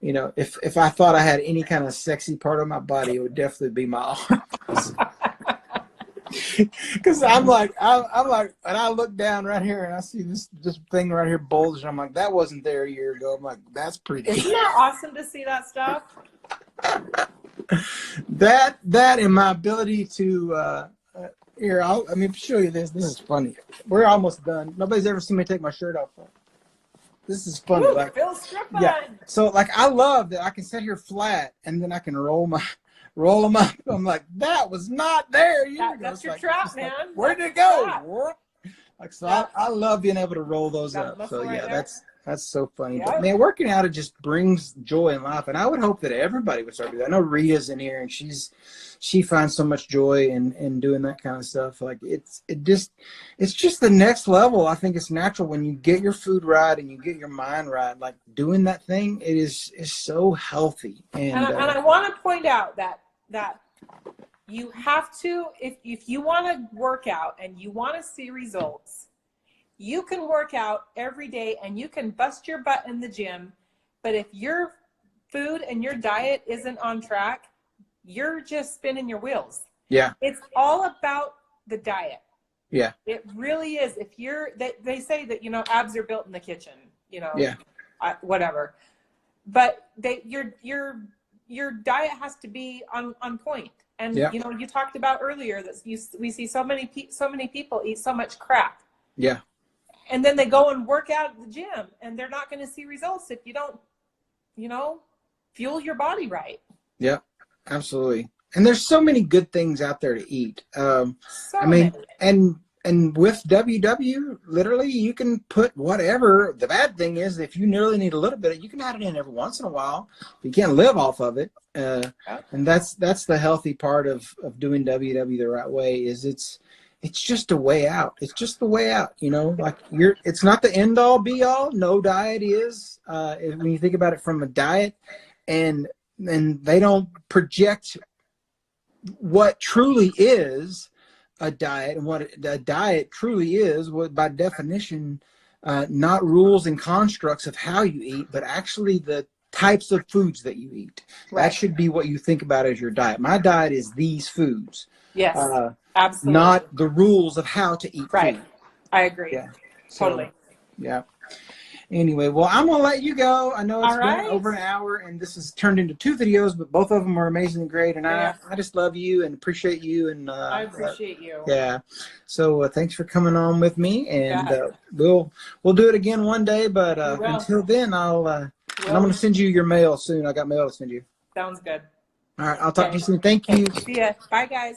you know, if I thought I had any kind of sexy part of my body, it would definitely be my arms. Because I'm like, and I look down right here and I see this thing right here bulging. I'm like, that wasn't there a year ago. I'm like, that's pretty. Isn't that awesome to see that stuff? that and my ability to here, let me show you this. This is funny. We're almost done. Nobody's ever seen me take my shirt off. This is funny. Ooh, like, Phil Strickland. yeah. So like, I love that I can sit here flat and then I can roll them up. I'm like, that was not there. That's your trap, man. Like, where did it go? Like, so I love being able to roll those up. So yeah, that's so funny. Yep. But man, working out, it just brings joy in life. And I would hope that everybody would start doing that. I know Rita's in here and she finds so much joy in doing that kind of stuff. Like it's just the next level. I think it's natural when you get your food right and you get your mind right, like doing that thing, it is so healthy. And I want to point out that you have to, if you want to work out and you want to see results, you can work out every day and you can bust your butt in the gym. But if your food and your diet isn't on track, you're just spinning your wheels. Yeah. It's all about the diet. Yeah. It really is. If they say that, you know, abs are built in the kitchen, you know, yeah, whatever, but your diet has to be on point. And, yeah, you know, you talked about earlier that we see so many people eat so much crap. Yeah. And then they go and work out at the gym and they're not going to see results if you don't, you know, fuel your body right. Yeah, absolutely. And there's so many good things out there to eat. I mean, and with WW, literally you can put whatever. The bad thing is if you really need a little bit, you can add it in every once in a while. You can't live off of it. And that's the healthy part of doing WW the right way is it's just a way out. It's just the way out, you know, like it's not the end all be all. No diet is, when you think about it from a diet and they don't project what truly is a diet and what a diet truly is, what by definition, not rules and constructs of how you eat, but actually the types of foods that you eat. Right. That should be what you think about as your diet. My diet is these foods. Yes, absolutely. Not the rules of how to eat right. food. I agree. Yeah. Totally. So, yeah. Anyway, well, I'm going to let you go. I know it's right. been over an hour, and this has turned into 2 videos, but both of them are amazing and great, and I just love you and appreciate you. And I appreciate you. Yeah. So thanks for coming on with me, and we'll do it again one day, but until then, I'm going to send you your mail soon. I got mail to send you. Sounds good. All right, I'll talk to you soon. Thank you. See ya. Bye, guys.